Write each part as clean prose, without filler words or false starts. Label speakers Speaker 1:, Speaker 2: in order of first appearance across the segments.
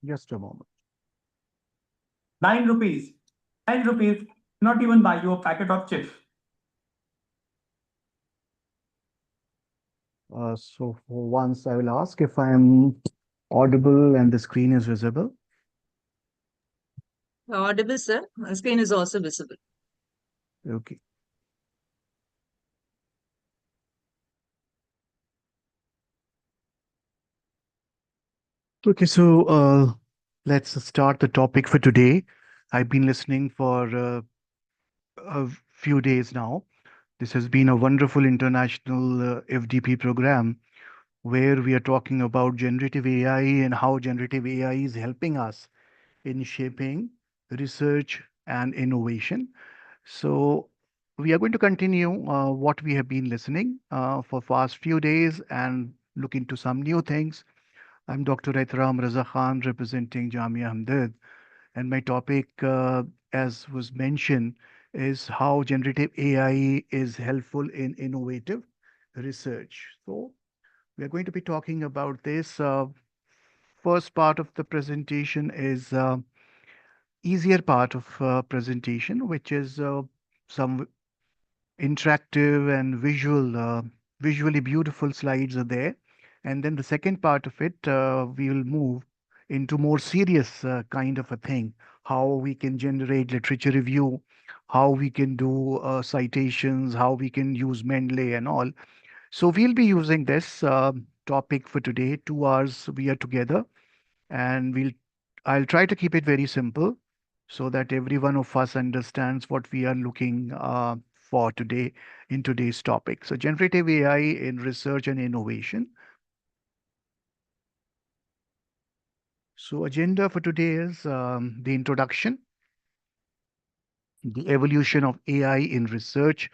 Speaker 1: Just a moment.
Speaker 2: 9 rupees, 10 rupees, not even buy you a packet of chips.
Speaker 1: So for once, I will ask if I am audible and the screen is visible.
Speaker 3: Audible, sir. Screen is also visible.
Speaker 1: Okay. Okay, so let's start the topic for today. I've been listening for a few days now. This has been a wonderful international FDP program where we are talking about generative AI and how generative AI is helping us in shaping research and innovation. So we are going to continue what we have been listening for past few days and look into some new things. I'm Dr. Aitram Raza Khan representing Jamia Hamdard, and my topic, as was mentioned, is how generative AI is helpful in innovative research. So we are going to be talking about this. First part of the presentation is easier part of presentation, which is some interactive and visually beautiful slides are there. And then the second part of it, we will move into more serious kind of a thing, how we can generate literature review, how we can do citations, how we can use Mendeley and all. So we'll be using this topic for today. 2 hours we are together, and I'll try to keep it very simple so that every one of us understands what we are looking for today in today's topic. So generative AI in research and innovation. So agenda for today is the introduction, the evolution of AI in research,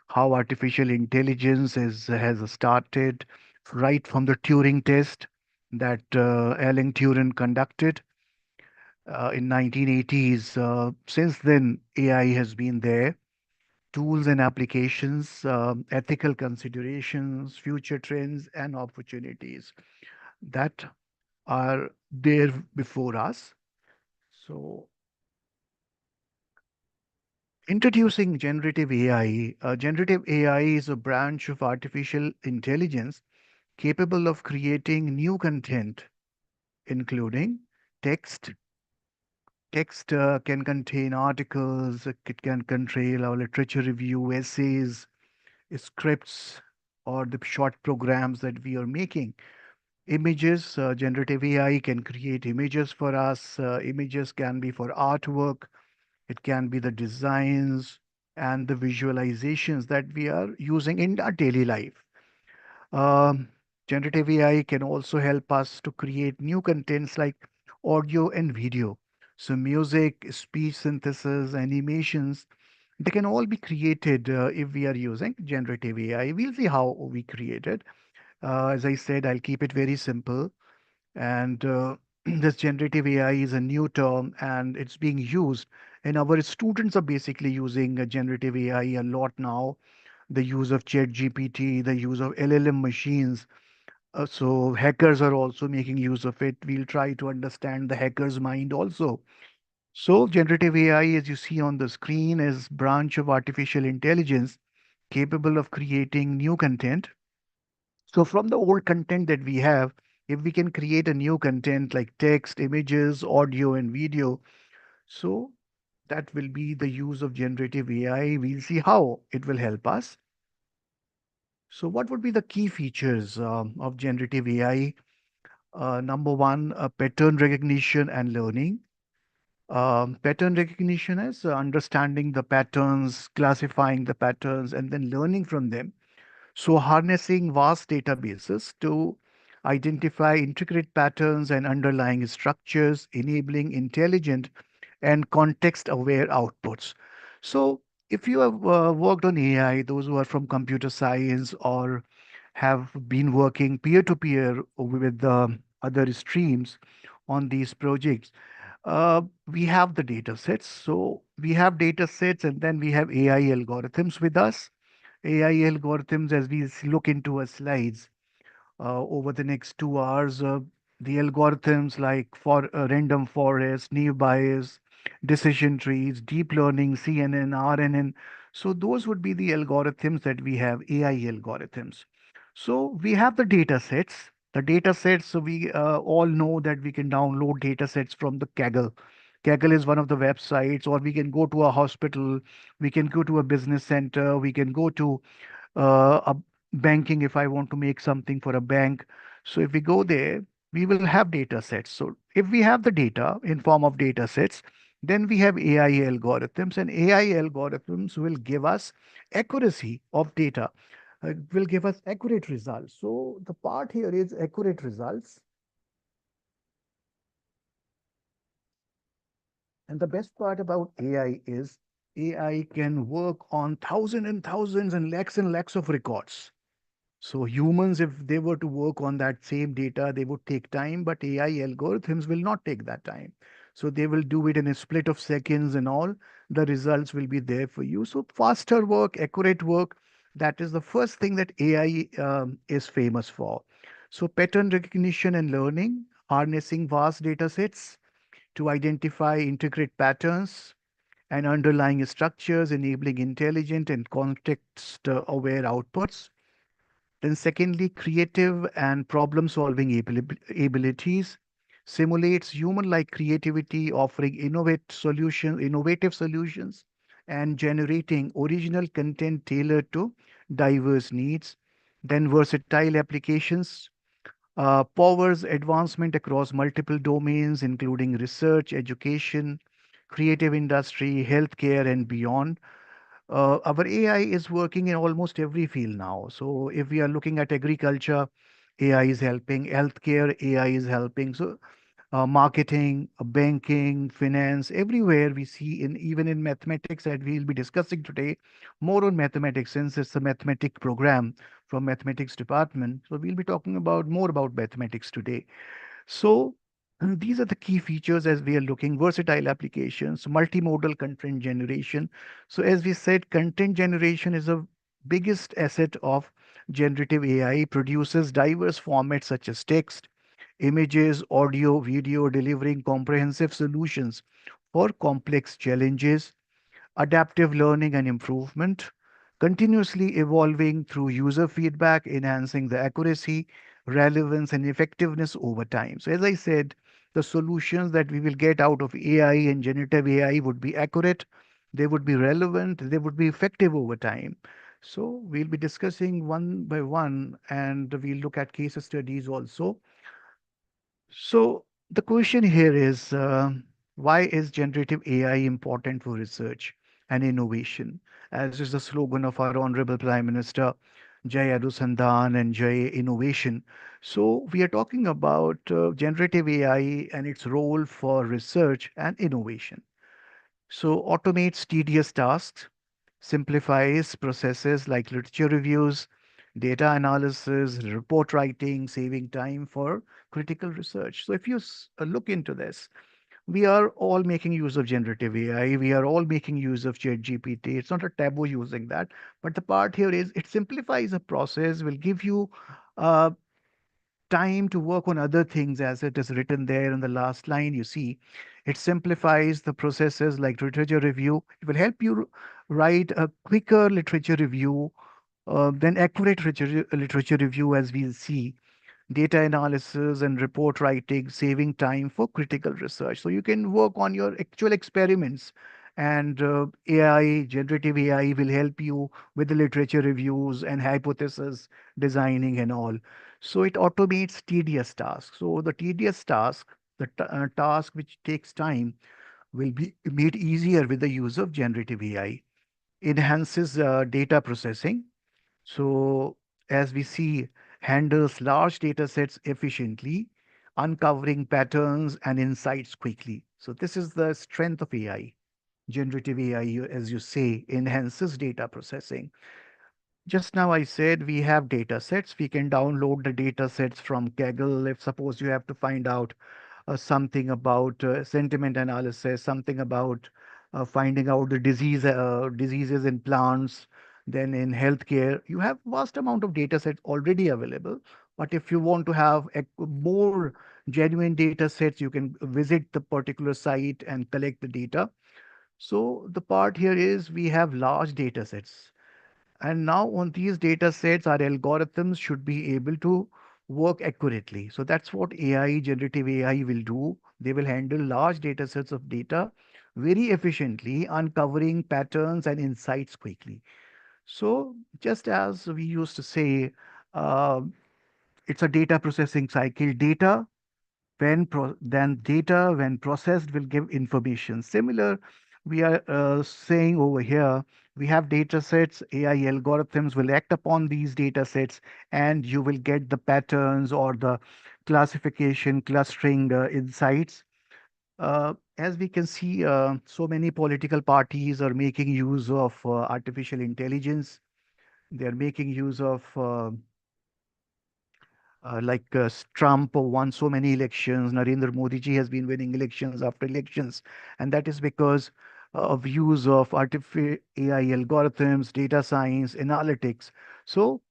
Speaker 1: how artificial intelligence has started right from the Turing test that Alan Turing conducted in 1980s. Since then, AI has been there. Tools and applications, ethical considerations, future trends, and opportunities that are there before us. So, introducing generative AI. Generative AI is a branch of artificial intelligence capable of creating new content, including text. Text can contain articles, it can contain our literature review, essays, scripts, or the short programs that we are making. Images, generative AI can create images for us. Images can be for artwork, it can be the designs and the visualizations that we are using in our daily life. Um, Generative AI can also help us to create new contents like audio and video. So, music, speech synthesis, animations, they can all be created if we are using generative AI. We'll see how we create it. As I said, I'll keep it very simple. And this generative AI is a new term and it's being used. And our students are basically using generative AI a lot now. The use of ChatGPT, the use of LLM machines. So hackers are also making use of it. We'll try to understand the hacker's mind also. So generative AI, as you see on the screen, is branch of artificial intelligence capable of creating new content. So from the old content that we have, if we can create a new content like text, images, audio, and video, so that will be the use of generative AI. We'll see how it will help us. So what would be the key features of generative AI? Number one, pattern recognition and learning. Pattern recognition is understanding the patterns, classifying the patterns, and then learning from them. So, harnessing vast databases to identify intricate patterns and underlying structures, enabling intelligent and context aware outputs. So, if you have worked on AI, those who are from computer science or have been working peer to peer with other streams on these projects, we have the data sets. So, we have data sets and then we have AI algorithms with us. AI algorithms, as we look into our slides over the next 2 hours, The algorithms like for random forest, naive Bayes, decision trees, deep learning, CNN, RNN. So those would be the algorithms that we have, AI algorithms. So we have the data sets. The data sets, so we all know that we can download data sets from the Kaggle. Kaggle is one of the websites, or we can go to a hospital, we can go to a business center, we can go to a banking if I want to make something for a bank. So if we go there, we will have data sets. So if we have the data in form of data sets, then we have AI algorithms, and AI algorithms will give us accuracy of data, will give us accurate results. So the part here is accurate results. And the best part about AI is AI can work on thousands and thousands and lakhs of records. So humans, if they were to work on that same data, they would take time, but AI algorithms will not take that time. So they will do it in a split of seconds and all. The results will be there for you. So faster work, accurate work, that is the first thing that AI is famous for. So pattern recognition and learning, harnessing vast data sets to identify, integrate patterns and underlying structures, enabling intelligent and context aware outputs. Then, secondly, creative and problem solving abilities simulates human like creativity, offering innovative solutions, and generating original content tailored to diverse needs. Then, versatile applications powers advancement across multiple domains, including research, education, creative industry, healthcare, and beyond. Our AI is working in almost every field now. So if we are looking at agriculture, AI is helping. Healthcare, AI is helping. So marketing, banking, finance, everywhere we see in even in mathematics that we'll be discussing today, more on mathematics since it's a mathematic program from mathematics department. So we'll be talking about more about mathematics today. So these are the key features as we are looking versatile applications, multimodal content generation. So as we said, content generation is a biggest asset of generative AI, produces diverse formats such as text, images, audio, video, delivering comprehensive solutions for complex challenges, adaptive learning and improvement, continuously evolving through user feedback, enhancing the accuracy, relevance, and effectiveness over time. So, as I said, the solutions that we will get out of AI and generative AI would be accurate, they would be relevant, they would be effective over time. So, we'll be discussing one by one and we'll look at case studies also. So the question here is why is generative AI important for research and innovation? As is the slogan of our Honorable Prime Minister, Jai Anusandhan and Jai Innovation. So we are talking about generative AI and its role for research and innovation. So automates tedious tasks, simplifies processes like literature reviews, data analysis, report writing, saving time for critical research. So if you look into this, we are all making use of generative AI. We are all making use of ChatGPT. It's not a taboo using that. But the part here is it simplifies a process, will give you uh, time to work on other things as it is written there in the last line. You see, it simplifies the processes like literature review. It will help you write a quicker literature review than accurate literature review, as we see data analysis and report writing, saving time for critical research. So you can work on your actual experiments, and AI, generative AI, will help you with the literature reviews and hypothesis designing and all. So it automates tedious tasks. So the tedious task, the task which takes time, will be made easier with the use of generative AI. Enhances data processing, so, as we see, handles large data sets efficiently, uncovering patterns and insights quickly. So, this is the strength of AI. Generative AI, as you say, enhances data processing. Just now I said we have data sets. We can download the data sets from Kaggle. If suppose you have to find out something about sentiment analysis, something about finding out the diseases in plants, then in healthcare, you have vast amount of data sets already available. But if you want to have more genuine data sets. You can visit the particular site and collect the data. So the part here is we have large data sets. And now on these data sets, our algorithms should be able to work accurately. So that's what AI, generative AI will do. They will handle large data sets of data very efficiently, uncovering patterns and insights quickly. So just as we used to say, uh, it's a data processing cycle. Data when processed will give information. Similar, we are saying over here, we have data sets, AI algorithms will act upon these data sets, and you will get the patterns or the classification, clustering insights. As we can see, so many political parties are making use of artificial intelligence. They are making use of Trump won so many elections. Narendra Modi ji has been winning elections after elections, and that is because of use of artificial AI algorithms, data science, analytics. So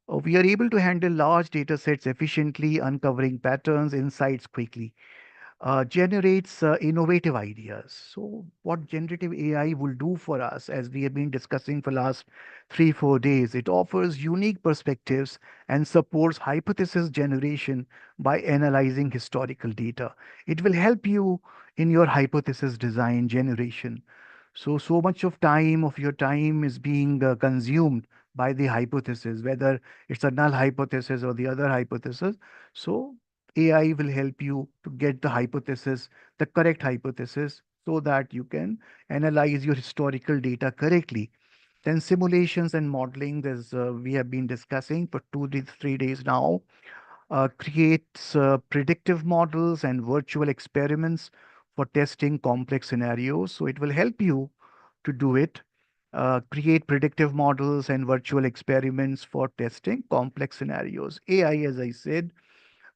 Speaker 1: we are able to handle large data sets efficiently, uncovering patterns, insights quickly. Generates innovative ideas. So, what generative AI will do for us, as we have been discussing for last 3, 4 days, it offers unique perspectives and supports hypothesis generation by analyzing historical data. It will help you in your hypothesis design generation. So much of your time is being consumed by the hypothesis, whether it's a null hypothesis or the other hypothesis. So AI will help you to get the hypothesis, the correct hypothesis, so that you can analyze your historical data correctly. Then simulations and modeling, as we have been discussing for 2 to 3 days now, creates predictive models and virtual experiments for testing complex scenarios. So it will help you to do it. Create predictive models and virtual experiments for testing complex scenarios. AI, as I said,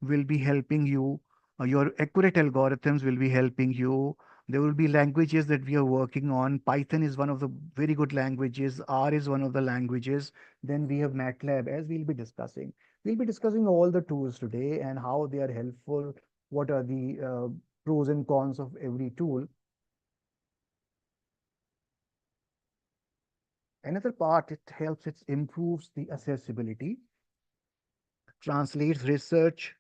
Speaker 1: will be helping you. Your accurate algorithms will be helping you. There will be languages that we are working on. Python is one of the very good languages. R is one of the languages. Then we have MATLAB, as we'll be discussing. We'll be discussing all the tools today and how they are helpful. What are the pros and cons of every tool? Another part, it helps, it improves the accessibility, translates research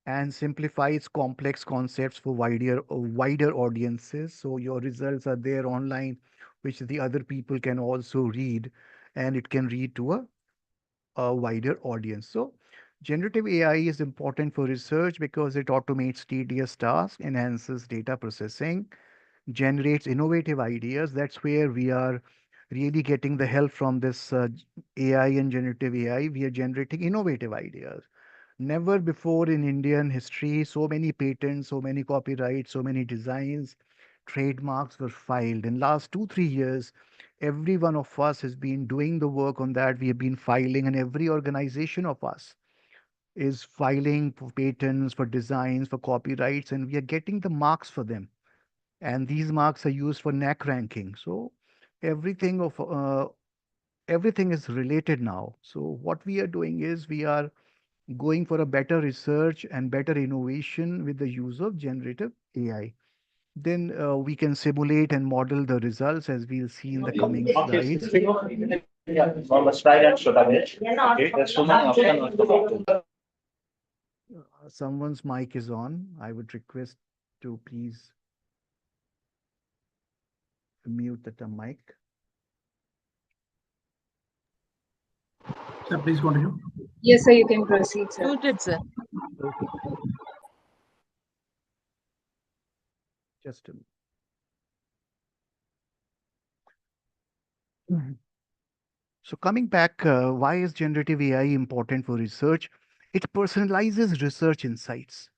Speaker 1: and simplifies complex concepts for wider audiences. So your results are there online, which the other people can also read, and it can read to a wider audience. So generative AI is important for research because it automates tedious tasks, enhances data processing, generates innovative ideas. That's where we are really getting the help from this AI and generative AI. We are generating innovative ideas. Never before in Indian history, so many patents, so many copyrights, so many designs, trademarks were filed. In last 2, 3 years, every one of us has been doing the work on that. We have been filing, and every organization of us is filing for patents, for designs, for copyrights, and we are getting the marks for them. And these marks are used for NAC ranking. So everything of everything is related now. So what we are doing is we are going for a better research and better innovation with the use of generative AI. Then we can simulate and model the results, as we'll see in the coming slides. Someone's mic is on. I would request to please mute the mic.
Speaker 2: Sir, please continue.
Speaker 4: Yes, sir, you can proceed, sir.
Speaker 3: Muted, sir.
Speaker 1: Okay, just a minute. So coming back, why is generative AI important for research? It personalizes research insights.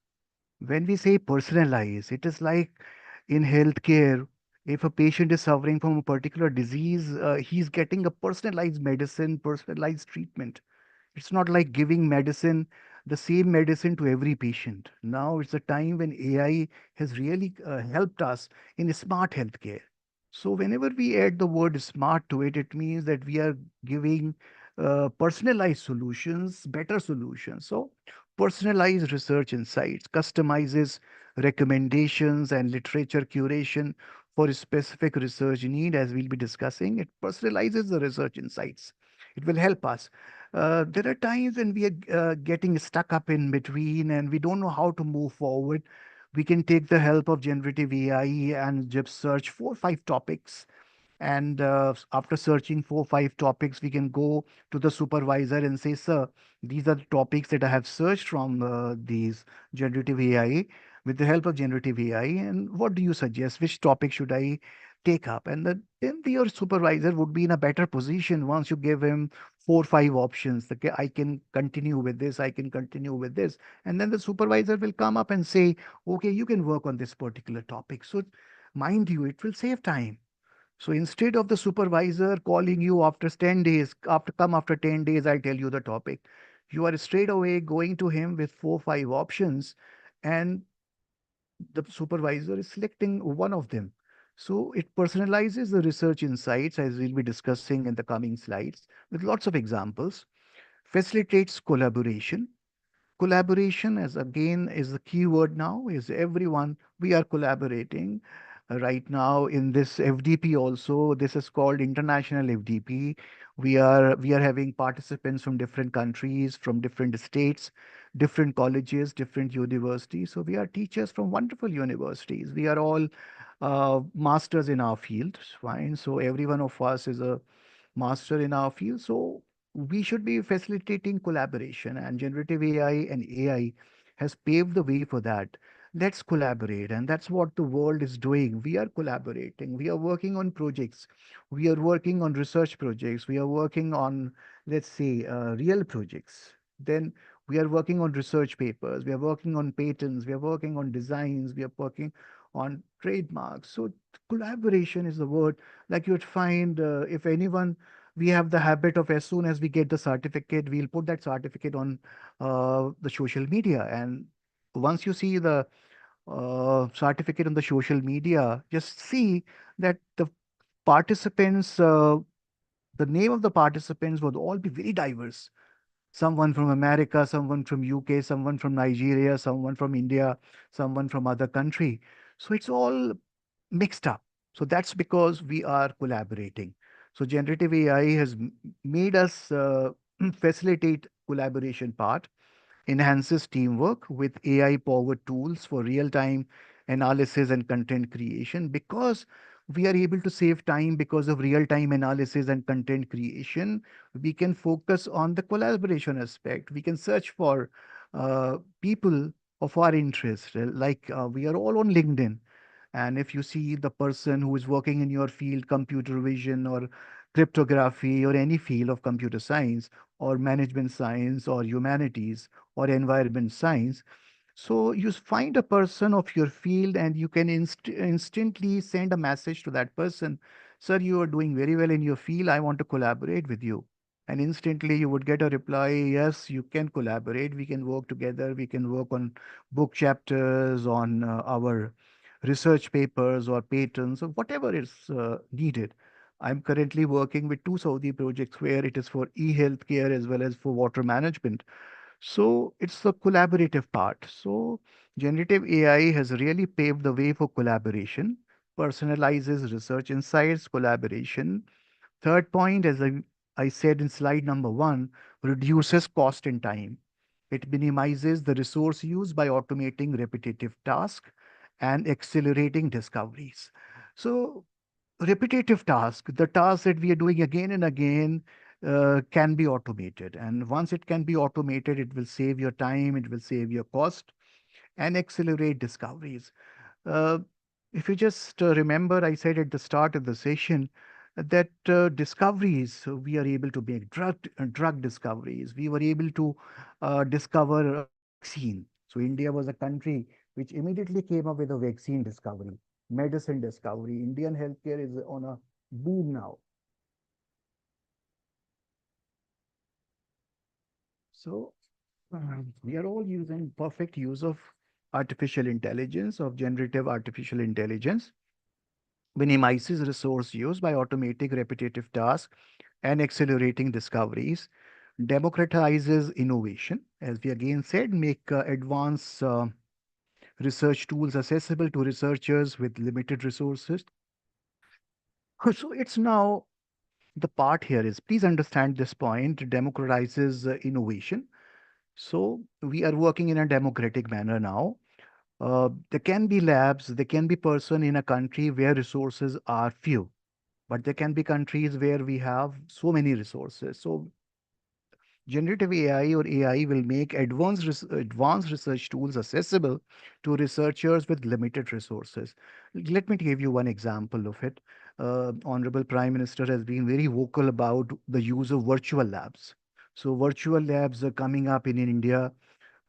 Speaker 1: When we say personalize, it is like in healthcare, if a patient is suffering from a particular disease, he's getting a personalized medicine, personalized treatment. It's not like giving medicine, the same medicine to every patient. Now it's a time when AI has really helped us in smart healthcare. So whenever we add the word smart to it, it means that we are giving personalized solutions, better solutions. So personalized research insights, customizes recommendations and literature curation for a specific research need, as we'll be discussing. It personalizes the research insights. It will help us. There are times when we are getting stuck up in between and we don't know how to move forward. We can take the help of generative AI and just search 4 or 5 topics, and after searching 4 or 5 topics, we can go to the supervisor and say, sir, these are the topics that I have searched from these generative AI, with the help of generative AI. And what do you suggest? Which topic should I take up? And then your supervisor would be in a better position once you give him 4 or 5 options. Okay, I can continue with this, I can continue with this. And then the supervisor will come up and say, okay, you can work on this particular topic. So, mind you, it will save time. So instead of the supervisor calling you after 10 days, after 10 days, I'll tell you the topic. You are straight away going to him with 4 or 5 options, and the supervisor is selecting one of them. So it personalizes the research insights, as we'll be discussing in the coming slides, with lots of examples, facilitates collaboration. Collaboration, as again is the key word now, is everyone. We are collaborating right now in this FDP also. This is called international FDP. We are having participants from different countries, from different states, different colleges, different universities. So we are teachers from wonderful universities. We are all masters in our field, fine. So every one of us is a master in our field. So we should be facilitating collaboration, and generative AI and AI has paved the way for that. Let's collaborate, and that's what the world is doing. We are collaborating. We are working on projects. We are working on research projects. We are working on, let's say, real projects. Then we are working on research papers. We are working on patents. We are working on designs. We are working on trademarks. So collaboration is the word. Like you'd find, if anyone, we have the habit of, as soon as we get the certificate, we'll put that certificate on the social media. And once you see the certificate on the social media, just see that participants, the name of the participants would all be very diverse. Someone from America, someone from UK, someone from Nigeria, someone from India, someone from other country. So it's all mixed up. So that's because we are collaborating. So generative AI has made us facilitate collaboration part, enhances teamwork with AI powered tools for real time analysis and content creation. Because we are able to save time because of real time analysis and content creation, we can focus on the collaboration aspect. We can search for people of our interest. Like we are all on LinkedIn. And if you see the person who is working in your field, computer vision or cryptography or any field of computer science or management science or humanities or environment science, so you find a person of your field and you can instantly send a message to that person. Sir, you are doing very well in your field. I want to collaborate with you. And instantly you would get a reply, yes, you can collaborate. We can work together. We can work on book chapters, on our research papers or patents or whatever is needed. I'm currently working with two Saudi projects where it is for e-healthcare as well as for water management. So it's the collaborative part. So generative AI has really paved the way for collaboration, personalizes research insights, collaboration. Third point, as I said in slide number one, reduces cost and time. It minimizes the resource use by automating repetitive tasks and accelerating discoveries. So repetitive task, the task that we are doing again and again, can be automated. And once it can be automated, it will save your time, it will save your cost, and accelerate discoveries. Uh, if you just remember, I said at the start of the session that discoveries, we are able to make drug discoveries. We were able to discover a vaccine. So India was a country which immediately came up with a vaccine discovery, medicine discovery. Indian healthcare is on a boom now. So we are all using perfect use of artificial intelligence, of generative artificial intelligence, minimizes resource use by automating repetitive tasks and accelerating discoveries, democratizes innovation, as we again said, make advanced research tools accessible to researchers with limited resources. So it's now the part here is please understand this point democratizes innovation. So we are working in a democratic manner now. There can be labs, there can be person in a country where resources are few, but there can be countries where we have so many resources. So generative AI or AI will make advanced research tools accessible to researchers with limited resources. Let me give you one example of it. Honorable Prime Minister has been very vocal about the use of virtual labs. So virtual labs are coming up in India.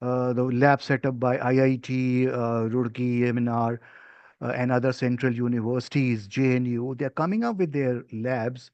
Speaker 1: The lab set up by IIT, Roorkee, MNR, and other central universities, JNU, they're coming up with their labs,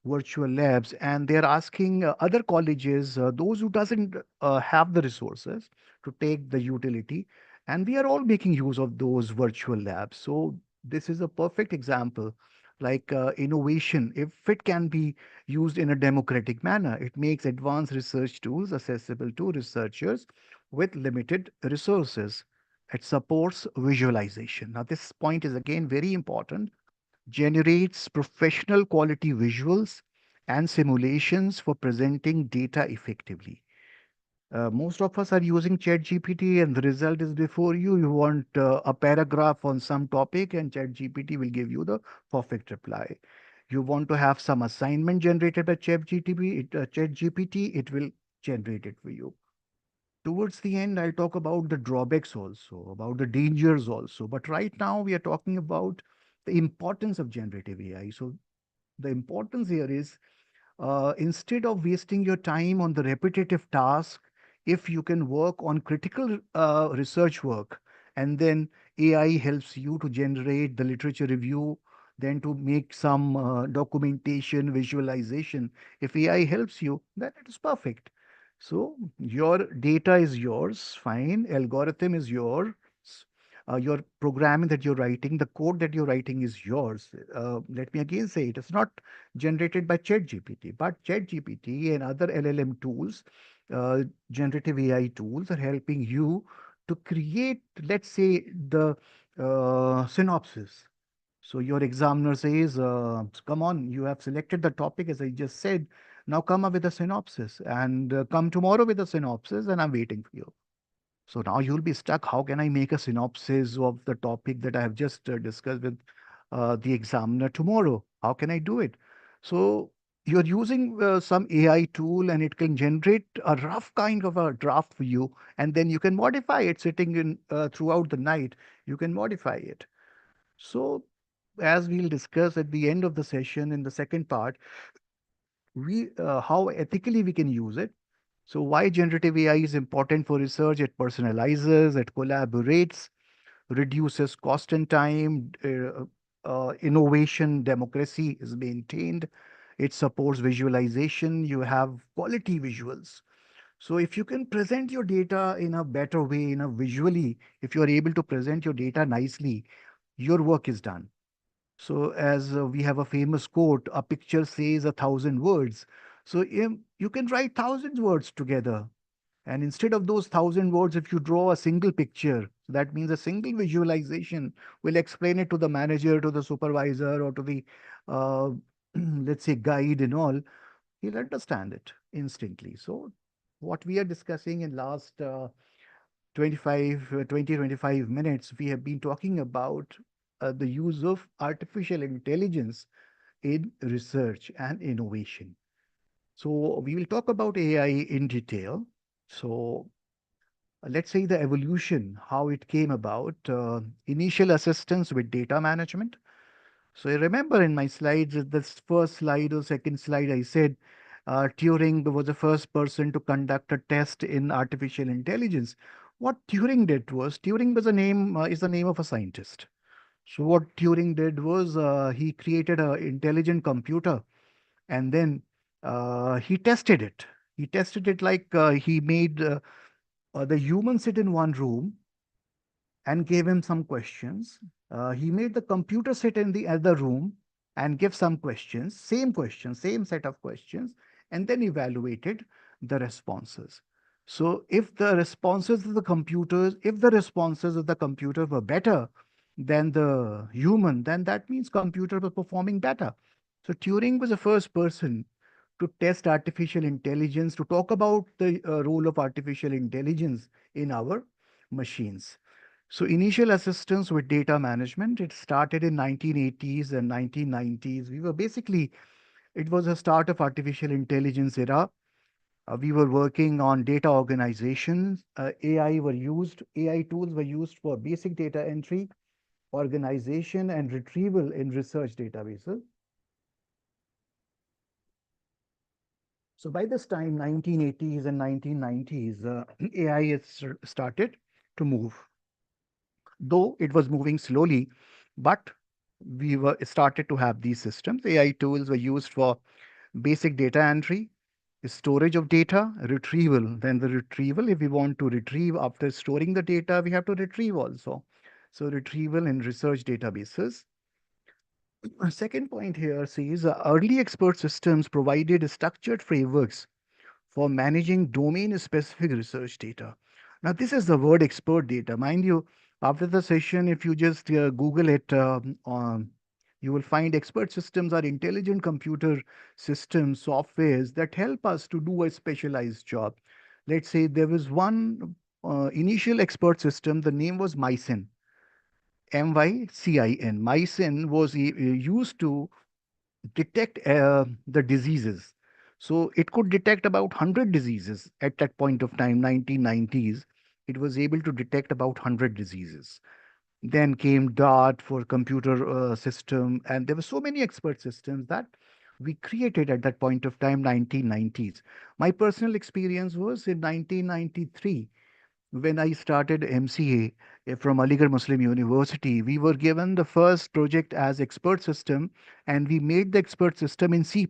Speaker 1: virtual labs, and they're asking other colleges, those who doesn't have the resources, to take the utility, and we are all making use of those virtual labs. So this is a perfect example. Like innovation, if it can be used in a democratic manner, it makes advanced research tools accessible to researchers with limited resources. It supports visualization. Now, this point is again very important. Generates professional quality visuals and simulations for presenting data effectively. Most of us are using ChatGPT, and the result is before you. You want a paragraph on some topic, and ChatGPT will give you the perfect reply. You want to have some assignment generated by ChatGPT, it will generate it for you. Towards the end, I'll talk about the drawbacks also, about the dangers also. But right now, we are talking about the importance of generative AI. So, the importance here is instead of wasting your time on the repetitive task, if you can work on critical research work, and then AI helps you to generate the literature review, then to make some documentation, visualization. If AI helps you, then it is perfect. So your data is yours, fine. Algorithm is yours. Your programming that you're writing, the code that you're writing is yours. Let me again say it is not generated by ChatGPT, but ChatGPT and other LLM tools, uh, generative AI tools are helping you to create, let's say, the synopsis. So your examiner says, come on, you have selected the topic as I just said. Now come up with a synopsis and come tomorrow with a synopsis, and I'm waiting for you. So now you'll be stuck. How can I make a synopsis of the topic that I have just discussed with the examiner tomorrow? How can I do it? So you're using some AI tool and it can generate a rough kind of a draft for you, and then you can modify it sitting in throughout the night. You can modify it. So as we'll discuss at the end of the session in the second part, we how ethically we can use it. So why generative AI is important for research? It personalizes, it collaborates, reduces cost and time, innovation, democracy is maintained. It supports visualization. You have quality visuals. So if you can present your data in a better way, in a visually, if you are able to present your data nicely, your work is done. So, as we have a famous quote, a picture says 1,000 words. So, you can write thousands words together. And instead of those 1,000 words, if you draw a single picture, so that means a single visualization will explain it to the manager, to the supervisor, or to the, uh, let's say, guide and all, he'll understand it instantly. So, what we are discussing in last 25 minutes, we have been talking about the use of artificial intelligence in research and innovation. So we will talk about AI in detail. So let's say the evolution, how it came about, initial assistance with data management. So I remember in my slides, this first slide or second slide, I said Turing was the first person to conduct a test in artificial intelligence. What Turing did was Turing was a name is the name of a scientist. So what Turing did was he created an intelligent computer, and then he tested it. He tested it like he made the human sit in one room and gave him some questions. He made the computer sit in the other room and give some questions, same set of questions, and then evaluated the responses. So if the responses of the computers, if the responses of the computer were better than the human, then that means computer was performing better. So Turing was the first person to test artificial intelligence, to talk about the role of artificial intelligence in our machines. So initial assistance with data management, it started in 1980s and 1990s. We were basically, it was a start of artificial intelligence era. We were working on data organizations. AI tools were used for basic data entry, organization, and retrieval in research databases. So by this time, 1980s and 1990s, AI has started to move, though it was moving slowly, but we were started to have these systems. AI tools were used for basic data entry, storage of data, retrieval. Then the retrieval, if we want to retrieve after storing the data, we have to retrieve also. So retrieval in research databases. A second point here says early expert systems provided structured frameworks for managing domain-specific research data. Now, this is the word expert data. Mind you, after the session, if you just Google it, you will find expert systems are intelligent computer systems, softwares that help us to do a specialized job. Let's say there was one initial expert system, the name was Mycin, MYCIN. Mycin was used to detect the diseases. So it could detect about 100 diseases at that point of time, 1990s. It was able to detect about 100 diseases. Then came DART for computer system, and there were so many expert systems that we created at that point of time, 1990s. My personal experience was in 1993 when I started MCA from Aligarh Muslim University. We were given the first project as expert system, and we made the expert system in C++.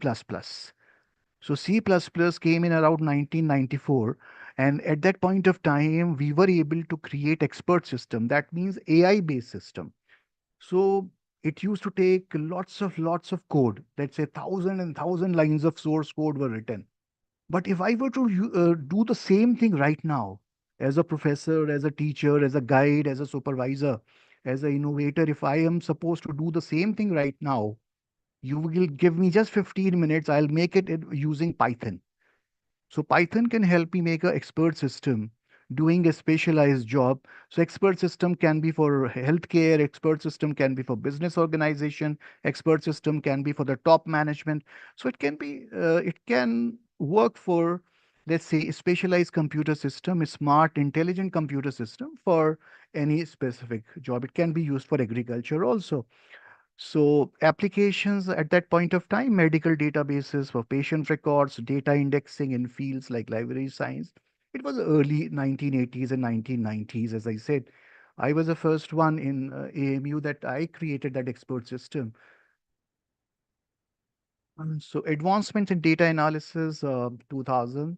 Speaker 1: So C++ came in around 1994, and at that point of time, we were able to create expert system. That means AI-based system. So it used to take lots of code. Let's say thousand and thousand lines of source code were written. But if I were to do the same thing right now, as a professor, as a teacher, as a guide, as a supervisor, as an innovator, if I am supposed to do the same thing right now, you will give me just 15 minutes. I'll make it using Python. So Python can help me make an expert system doing a specialized job. So expert system can be for healthcare, expert system can be for business organization, expert system can be for the top management. So it can work for, let's say, a specialized computer system, a smart, intelligent computer system for any specific job. It can be used for agriculture also. So applications at that point of time, medical databases for patient records, data indexing in fields like library science. It was early 1980s and 1990s, as I said. I was the first one in AMU that I created that expert system. So advancements in data analysis, 2000,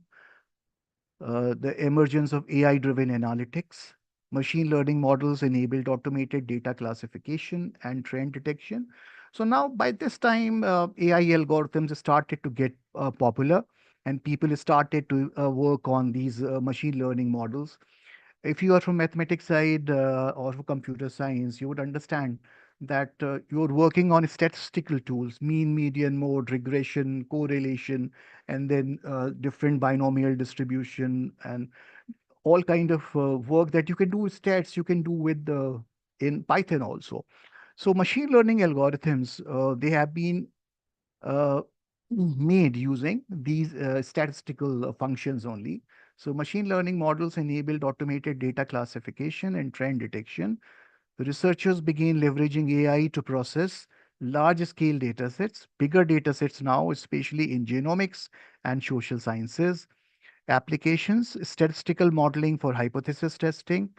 Speaker 1: the emergence of AI-driven analytics, machine learning models enabled automated data classification and trend detection. So now by this time, AI algorithms started to get popular and people started to work on these machine learning models. If you are from mathematics side or for computer science, you would understand that you're working on statistical tools, mean, median, mode, regression, correlation, and then different binomial distribution and all kind of work that you can do with stats, you can do with in Python also. So machine learning algorithms, they have been uh, made using these statistical functions only. So machine learning models enabled automated data classification and trend detection. Researchers began leveraging AI to process large scale data sets, bigger data sets now, especially in genomics and social sciences. Applications, statistical modeling for hypothesis testing,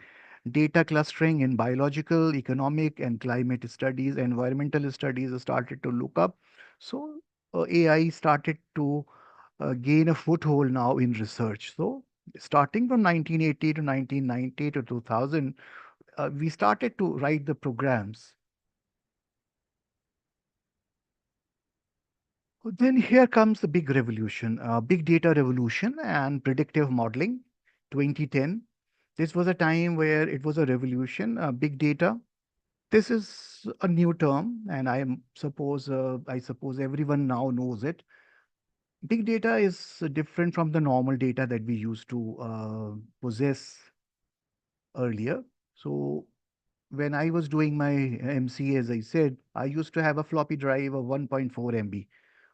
Speaker 1: data clustering in biological, economic, and climate studies, environmental studies started to look up. So AI started to gain a foothold now in research. So starting from 1980 to 1990 to 2000, we started to write the programs. Then here comes the big revolution, big data revolution and predictive modeling. 2010. This was a time where it was a revolution, big data. This is a new term, and I suppose everyone now knows it. Big data is different from the normal data that we used to possess earlier. So when I was doing my MCA, as I said, I used to have a floppy drive of 1.4 MB,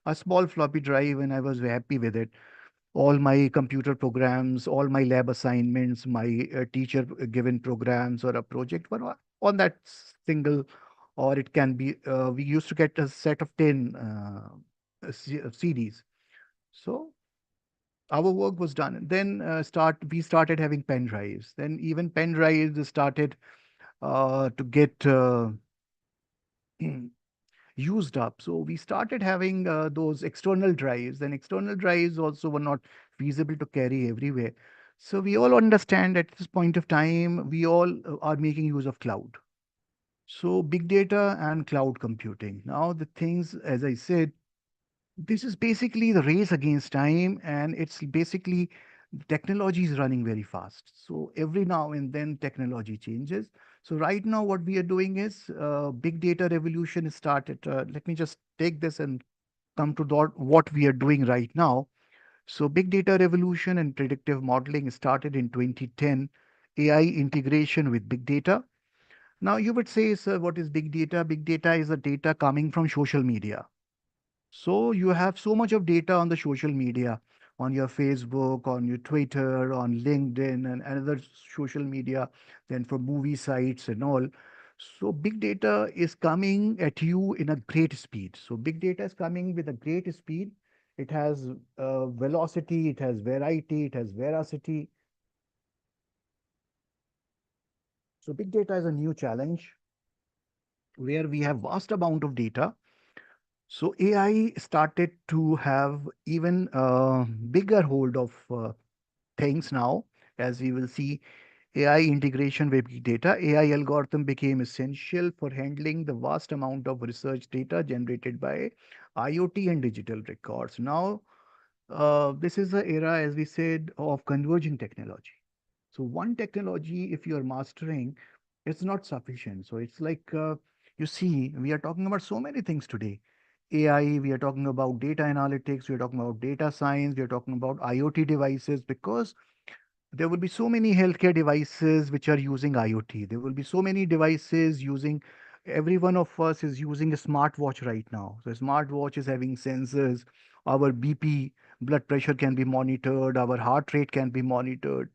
Speaker 1: a small floppy drive, and I was happy with it. All my computer programs, all my lab assignments, my teacher given programs or a project were on that single, or it can be, we used to get a set of 10 CDs. So our work was done. Then we started having pen drives. Then even pen drives started to get used up. So we started having those external drives, and external drives also were not feasible to carry everywhere. So we all understand at this point of time, we all are making use of cloud. So big data and cloud computing. Now the things, as I said, this is basically the race against time, and it's basically technology is running very fast. So every now and then technology changes. So right now what we are doing is big data revolution is started. Let me just take this and come to what we are doing right now. So big data revolution and predictive modeling started in 2010. AI integration with big data. Now you would say, sir, what is big data? Big data is the data coming from social media. So you have so much of data on the social media, on your Facebook, on your Twitter, on LinkedIn, and other social media, then for movie sites and all. So big data is coming at you in a great speed. So big data is coming with a great speed. It has velocity, it has variety, it has veracity. So big data is a new challenge where we have vast amount of data. So AI started to have even bigger hold of things now, as we will see. AI integration with big data. AI algorithm became essential for handling the vast amount of research data generated by IoT and digital records. Now, this is the era, as we said, of converging technology. So one technology, if you are mastering, it's not sufficient. So it's like, you see, we are talking about so many things today. AI, we are talking about data analytics, we are talking about data science, we are talking about IoT devices, because there will be so many healthcare devices which are using IoT. There will be so many devices using, every one of us is using a smartwatch right now. So smartwatch is having sensors. Our BP, blood pressure can be monitored, our heart rate can be monitored.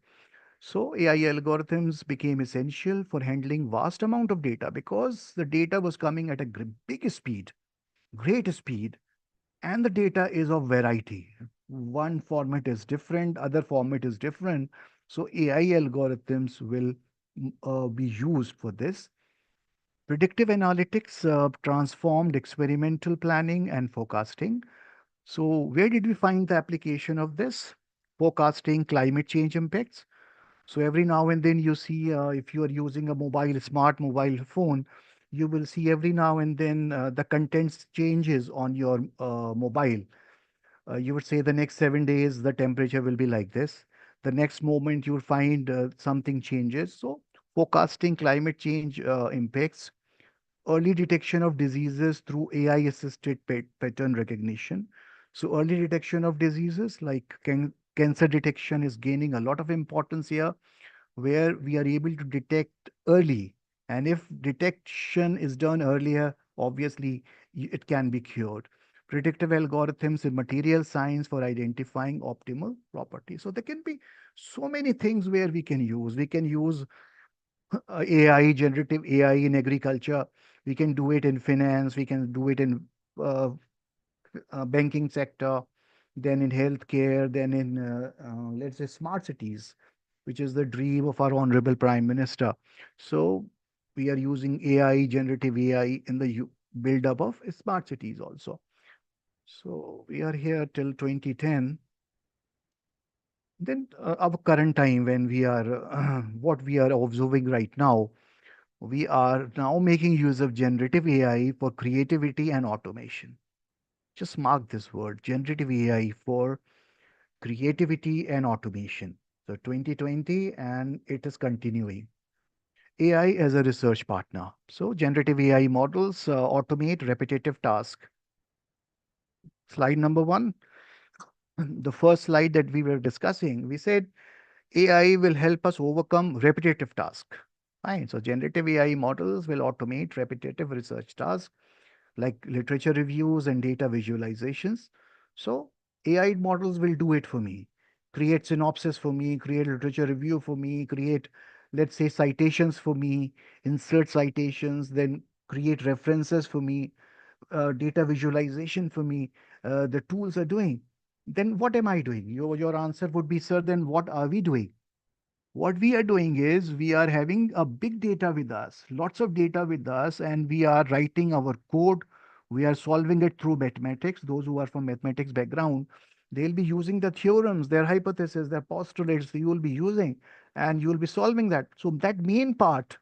Speaker 1: So AI algorithms became essential for handling vast amount of data because the data was coming at a big speed, great speed, and the data is of variety. One format is different, other format is different. So AI algorithms will be used for this. Predictive analytics transformed experimental planning and forecasting. So where did we find the application of this? Forecasting climate change impacts. So every now and then you see, if you are using a smart mobile phone, you will see every now and then the contents changes on your mobile. You would say the next 7 days, the temperature will be like this. The next moment you'll find something changes. So forecasting climate change impacts, early detection of diseases through AI assisted pattern recognition. So early detection of diseases like cancer detection is gaining a lot of importance here, where we are able to detect early. And if detection is done earlier, obviously it can be cured. Predictive algorithms in material science for identifying optimal properties. So there can be so many things where we can use. We can use AI, generative AI in agriculture. We can do it in finance. We can do it in uh, banking sector, then in healthcare, then in, let's say, smart cities, which is the dream of our honorable Prime Minister. So we are using AI, generative AI in the build-up of smart cities also. So we are here till 2010. Then our current time, when we are, what we are observing right now, we are now making use of generative AI for creativity and automation. Just mark this word, generative AI for creativity and automation. So 2020, and it is continuing. AI as a research partner. So generative AI models automate repetitive tasks. Slide number one, the first slide that we were discussing, we said AI will help us overcome repetitive tasks. Fine. So generative AI models will automate repetitive research tasks like literature reviews and data visualizations. So AI models will do it for me, create synopsis for me, create literature review for me, create, let's say, citations for me, insert citations, then create references for me, data visualization for me. The tools are doing. Then what am I doing? Your answer would be, sir, then what are we doing? What we are doing is we are having a big data with us, lots of data with us, and we are writing our code. We are solving it through mathematics. Those who are from mathematics background, they'll be using the theorems, their hypotheses, their postulates you will be using, and you will be solving that. So that main part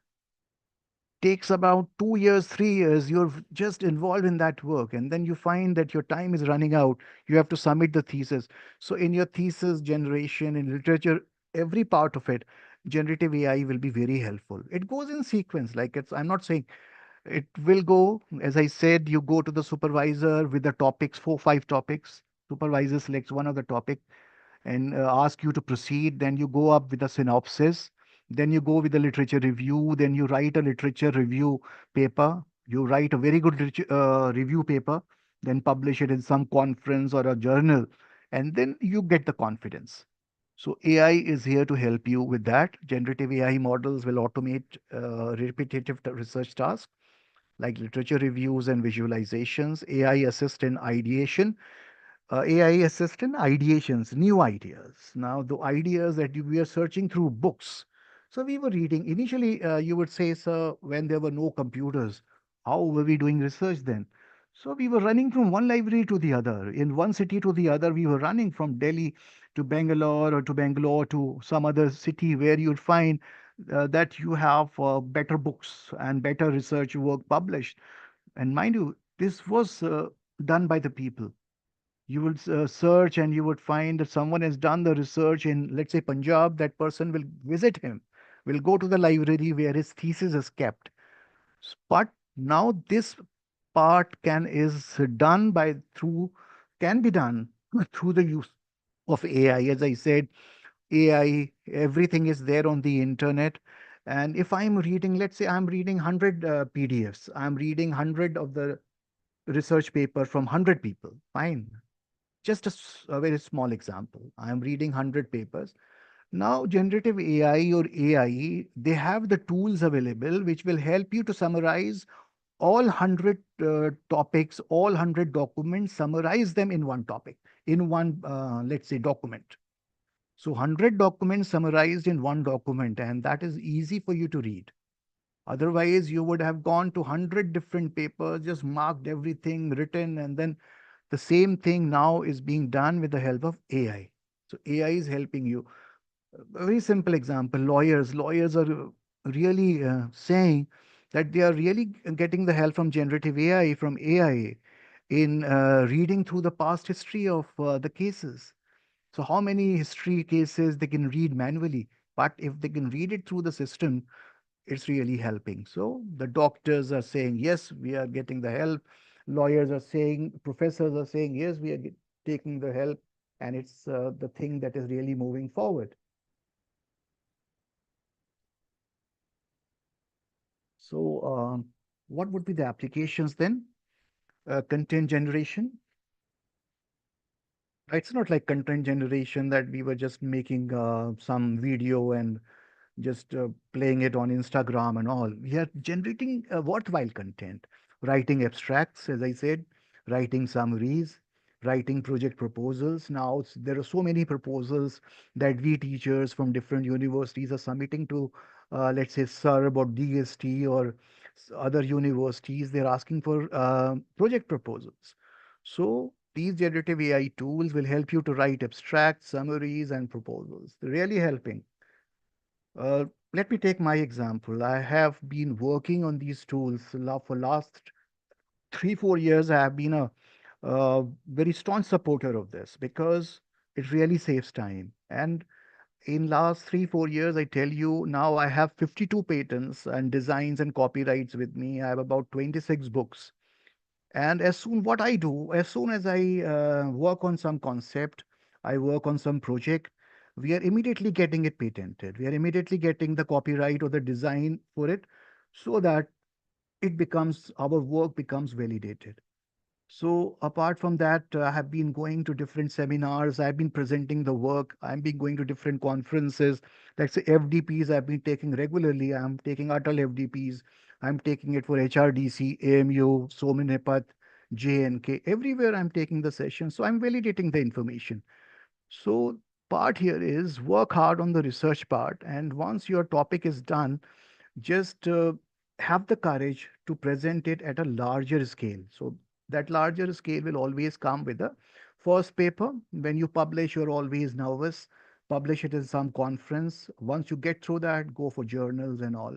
Speaker 1: takes about 2 years, 3 years. You're just involved in that work, and then you find that your time is running out. You have to submit the thesis. So, in your thesis generation, in literature, every part of it, generative AI will be very helpful. It goes in sequence. Like I'm not saying it will go, as I said, you go to the supervisor with the topics, 4, 5 topics. Supervisor selects one of the topic and ask you to proceed. Then you go up with a synopsis. Then you go with the literature review. Then you write a literature review paper. You write a very good review paper, then publish it in some conference or a journal, and then you get the confidence. So AI is here to help you with that. Generative AI models will automate repetitive research tasks like literature reviews and visualizations. AI assist in ideation, AI assistant ideations, new ideas. Now, the ideas that we are searching through books. So we were reading. Initially, you would say, sir, when there were no computers, how were we doing research then? So we were running from one library to the other, in one city to the other. We were running from Delhi to Bangalore or to Bangalore to some other city where you'd find that you have better books and better research work published. And mind you, this was done by the people. You would search and you would find that someone has done the research in, let's say, Punjab. That person will visit him, will go to the library where his thesis is kept. But now this part can be done through the use of AI. As I said, AI, everything is there on the internet. And if I'm reading, let's say I'm reading 100 PDFs, I'm reading 100 of the research paper from 100 people. Fine, just a very small example. I am reading 100 papers. Now, generative AI or AI, they have the tools available which will help you to summarize all 100 topics, all 100 documents, summarize them in one topic, in one, let's say, document. So, 100 documents summarized in one document, and that is easy for you to read. Otherwise, you would have gone to 100 different papers, just marked everything, written, and then the same thing now is being done with the help of AI. So AI is helping you. A very simple example, lawyers are really saying that they are really getting the help from generative AI, from AI, in reading through the past history of the cases. So how many history cases they can read manually, but if they can read it through the system, it's really helping. So the doctors are saying, yes, we are getting the help. Lawyers are saying, professors are saying, yes, we are taking the help. And it's the thing that is really moving forward. So what would be the applications then? Content generation. It's not like content generation that we were just making some video and just playing it on Instagram and all. We are generating worthwhile content, writing abstracts, as I said, writing summaries, writing project proposals. Now, there are so many proposals that we teachers from different universities are submitting to, let's say, SERB or DST or other universities. They're asking for project proposals. So, these generative AI tools will help you to write abstracts, summaries, and proposals. They're really helping. uh, Let me take my example. I have been working on these tools for last 3, 4 years. I have been a very staunch supporter of this because it really saves time. And In last 3 4 years, I tell you, now I have 52 patents and designs and copyrights with me. I have about 26 books. And what I do, as soon as I work on some concept, I work on some project, we are immediately getting it patented. We are immediately getting the copyright or the design for it, so that our work becomes validated. So apart from that, I have been going to different seminars. I've been presenting the work. I've been going to different conferences. Let's say FDPs I've been taking regularly. I'm taking Atal FDPs. I'm taking it for HRDC, AMU, Sominipat, JNK. Everywhere I'm taking the session. So I'm validating the information. So part here is work hard on the research part. And once your topic is done, just have the courage to present it at a larger scale. So that larger scale will always come with the first paper. When you publish, you're always nervous. Publish it in some conference. Once you get through that, go for journals and all.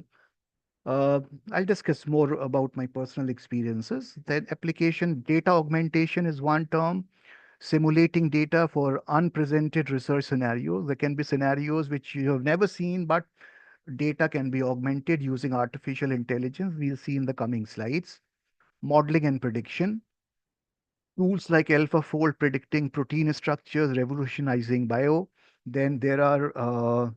Speaker 1: Uh, I'll discuss more about my personal experiences. Then application data augmentation is one term. Simulating data for unpresented research scenarios. There can be scenarios which you have never seen, but data can be augmented using artificial intelligence. We'll see in the coming slides. Modeling and prediction. Tools like AlphaFold predicting protein structures, revolutionizing bio. Then there are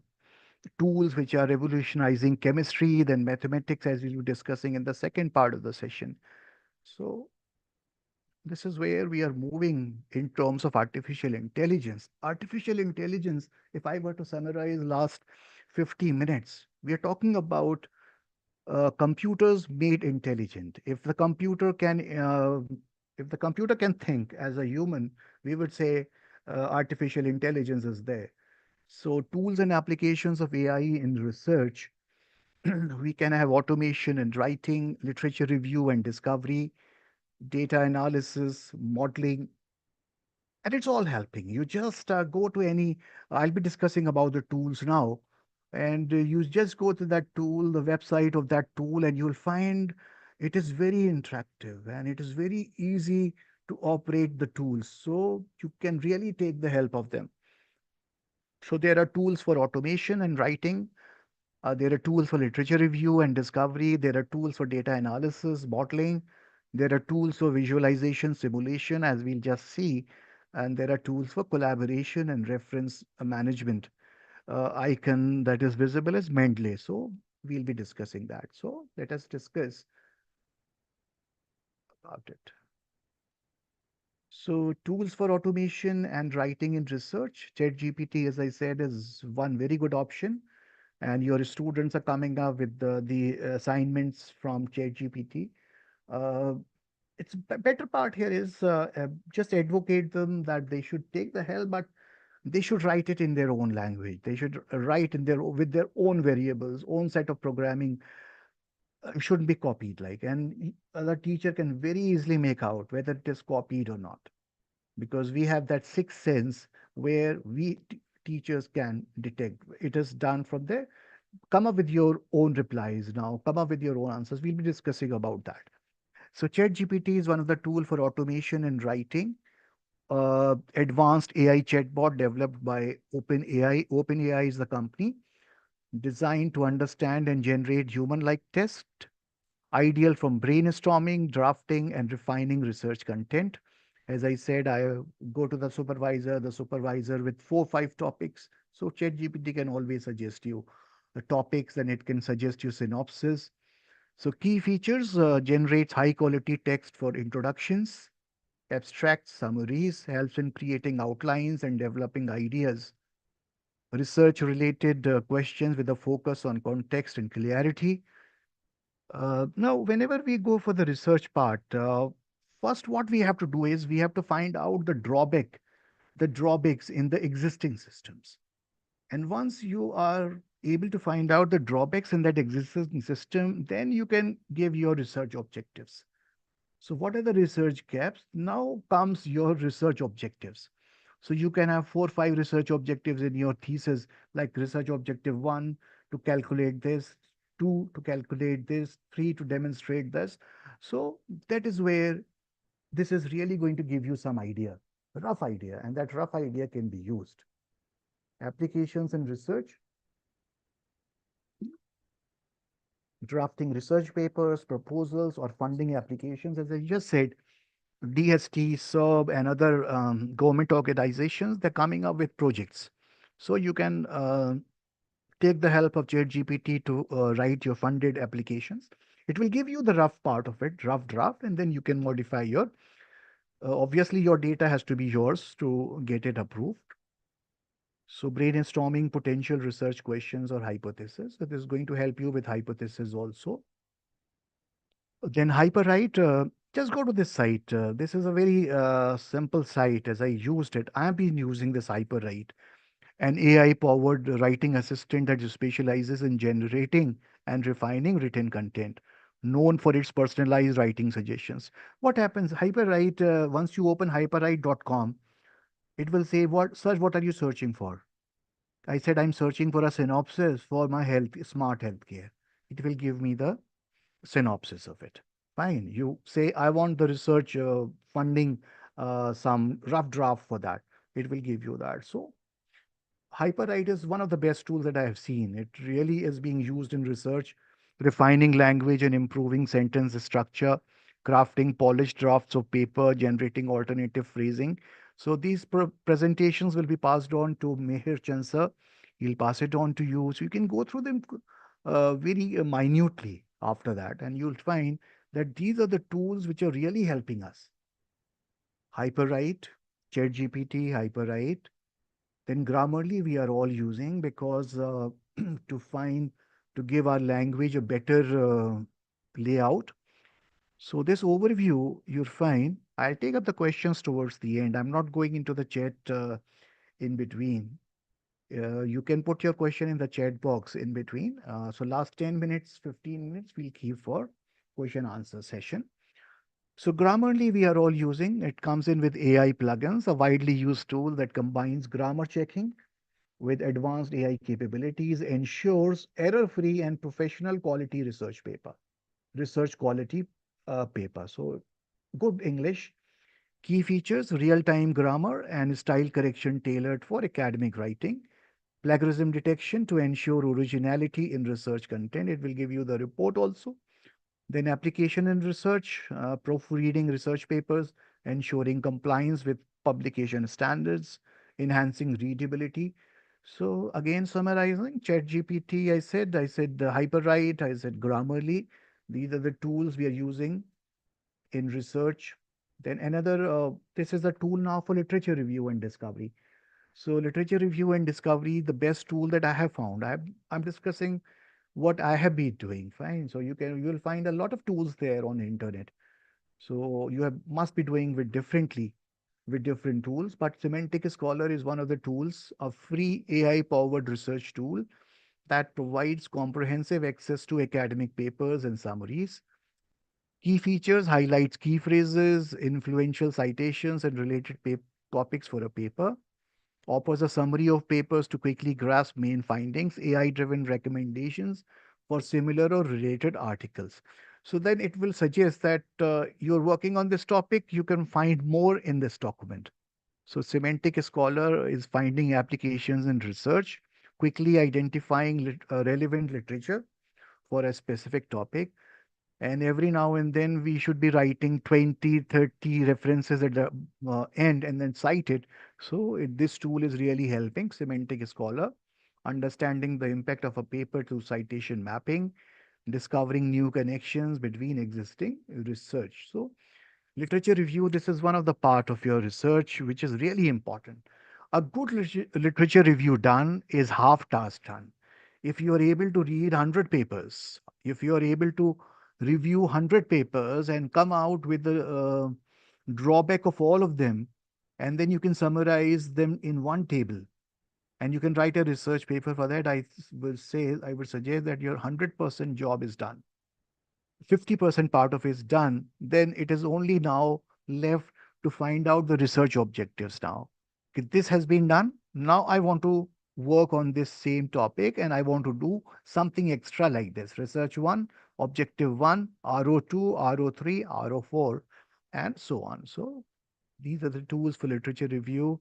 Speaker 1: tools which are revolutionizing chemistry, then mathematics, as we'll be discussing in the second part of the session. So this is where we are moving in terms of artificial intelligence. Artificial intelligence, if I were to summarize last 50 minutes, we are talking about computers made intelligent. If the computer can think as a human, we would say artificial intelligence is there. So tools and applications of AI in research, we can have automation and writing, literature review and discovery, data analysis, modeling, and it's all helping. You just go to any, I'll be discussing about the tools now, and you just go to that tool, the website of that tool, and you'll find it is very interactive and it is very easy to operate the tools. So you can really take the help of them. So there are tools for automation and writing. There are tools for literature review and discovery. There are tools for data analysis, modeling. There are tools for visualization, simulation, as we'll just see. And there are tools for collaboration and reference management. Icon that is visible is Mendeley. So we'll be discussing that. So let us discuss about it. So tools for automation and writing in research. ChatGPT, as I said, is one very good option. And your students are coming up with the assignments from ChatGPT. Uh, it's better part here is just advocate them that they should take the help, but they should write it in their own language. They should write in with their own variables, own set of programming. Shouldn't be copied like, and the teacher can very easily make out whether it is copied or not, because we have that sixth sense where teachers can detect it is done from there. Come up with your own replies now. Come up with your own answers. We'll be discussing about that. So ChatGPT is one of the tool for automation and writing. Advanced AI chatbot developed by OpenAI. OpenAI is the company designed to understand and generate human-like text, ideal from brainstorming, drafting, and refining research content. As I said, I go to the supervisor with 4 5 topics. So ChatGPT can always suggest you the topics, and it can suggest you synopsis. So key features generates high quality text for introductions, abstract summaries, helps in creating outlines and developing ideas. Research related questions with a focus on context and clarity. Now, whenever we go for the research part, first what we have to do is we have to find out the drawbacks in the existing systems. And once you are able to find out the drawbacks in that existing system, then you can give your research objectives. So what are the research gaps? Now comes your research objectives. So you can have 4 5 research objectives in your thesis, like research objective one to calculate this, two to calculate this, three to demonstrate this. So that is where this is really going to give you some idea, rough idea, and that rough idea can be used. applications in research, drafting research papers, proposals, or funding applications. As I just said, DST, SERB, and other government organizations, they're coming up with projects. So you can take the help of ChatGPT to write your funded applications. It will give you the rough part of it, rough draft, and then you can modify your. Obviously, your data has to be yours to get it approved. So brainstorming potential research questions or hypothesis. So this is going to help you with hypothesis also. Then Hyperwrite, just go to this site. This is a very simple site. As I used it, I have been using this Hyperwrite, an AI-powered writing assistant that specializes in generating and refining written content, known for its personalized writing suggestions. What happens? Hyperwrite, once you open hyperwrite.com, it will say, "What search? What are you searching for?" I said, "I'm searching for a synopsis for my smart healthcare." It will give me the synopsis of it. Fine. You say, "I want the research funding, some rough draft for that." It will give you that. So Hyperwrite is one of the best tools that I have seen. It really is being used in research, refining language and improving sentence structure, crafting polished drafts of paper, generating alternative phrasing. So these presentations will be passed on to Mehir Chansar. He'll pass it on to you. So you can go through them very minutely after that, and you'll find that these are the tools which are really helping us. Hyperwrite, ChatGPT, Hyperwrite, then Grammarly we are all using because to find to give our language a better layout. So this overview you'll find. I'll take up the questions towards the end. I'm not going into the chat in between. You can put your question in the chat box in between. So last 10 minutes, 15 minutes we'll keep for question answer session. So Grammarly we are all using. It comes in with AI plugins, a widely used tool that combines grammar checking with advanced AI capabilities, ensures error-free and professional quality research quality paper. So good English. Key features: real-time grammar and style correction tailored for academic writing. Plagiarism detection to ensure originality in research content. It will give you the report also. Then application and research, proofreading research papers, ensuring compliance with publication standards, enhancing readability. So again, summarizing, ChatGPT, I said Hyperwrite, I said Grammarly. These are the tools we are using in research. Then another, this is a tool now for literature review and discovery. So literature review and discovery, the best tool that I have found. I'm discussing what I have been doing. Fine. So you will find a lot of tools there on the internet. So you must be doing with differently with different tools. But Semantic Scholar is one of the tools, a free AI powered research tool that provides comprehensive access to academic papers and summaries. Key features highlights key phrases, influential citations, and related topics for a paper. Offers a summary of papers to quickly grasp main findings, AI-driven recommendations for similar or related articles. So then it will suggest that you're working on this topic, you can find more in this document. So Semantic Scholar is finding applications in research, quickly identifying relevant literature for a specific topic, and every now and then we should be writing 20, 30 references at the end and then cite it. So this tool is really helping Semantic Scholar understanding the impact of a paper through citation mapping, discovering new connections between existing research. So literature review, this is one of the part of your research which is really important. A good literature review done is half task done. If you are able to read 100 papers, if you are able to review 100 papers and come out with the drawback of all of them, and then you can summarize them in one table, and you can write a research paper for that, I would suggest that your 100% job is done. 50% part of it is done, then it is only now left to find out the research objectives now. Okay, this has been done. Now I want to work on this same topic and I want to do something extra like this. Research one, objective one, RO2, RO3, RO4, and so on. So these are the tools for literature review.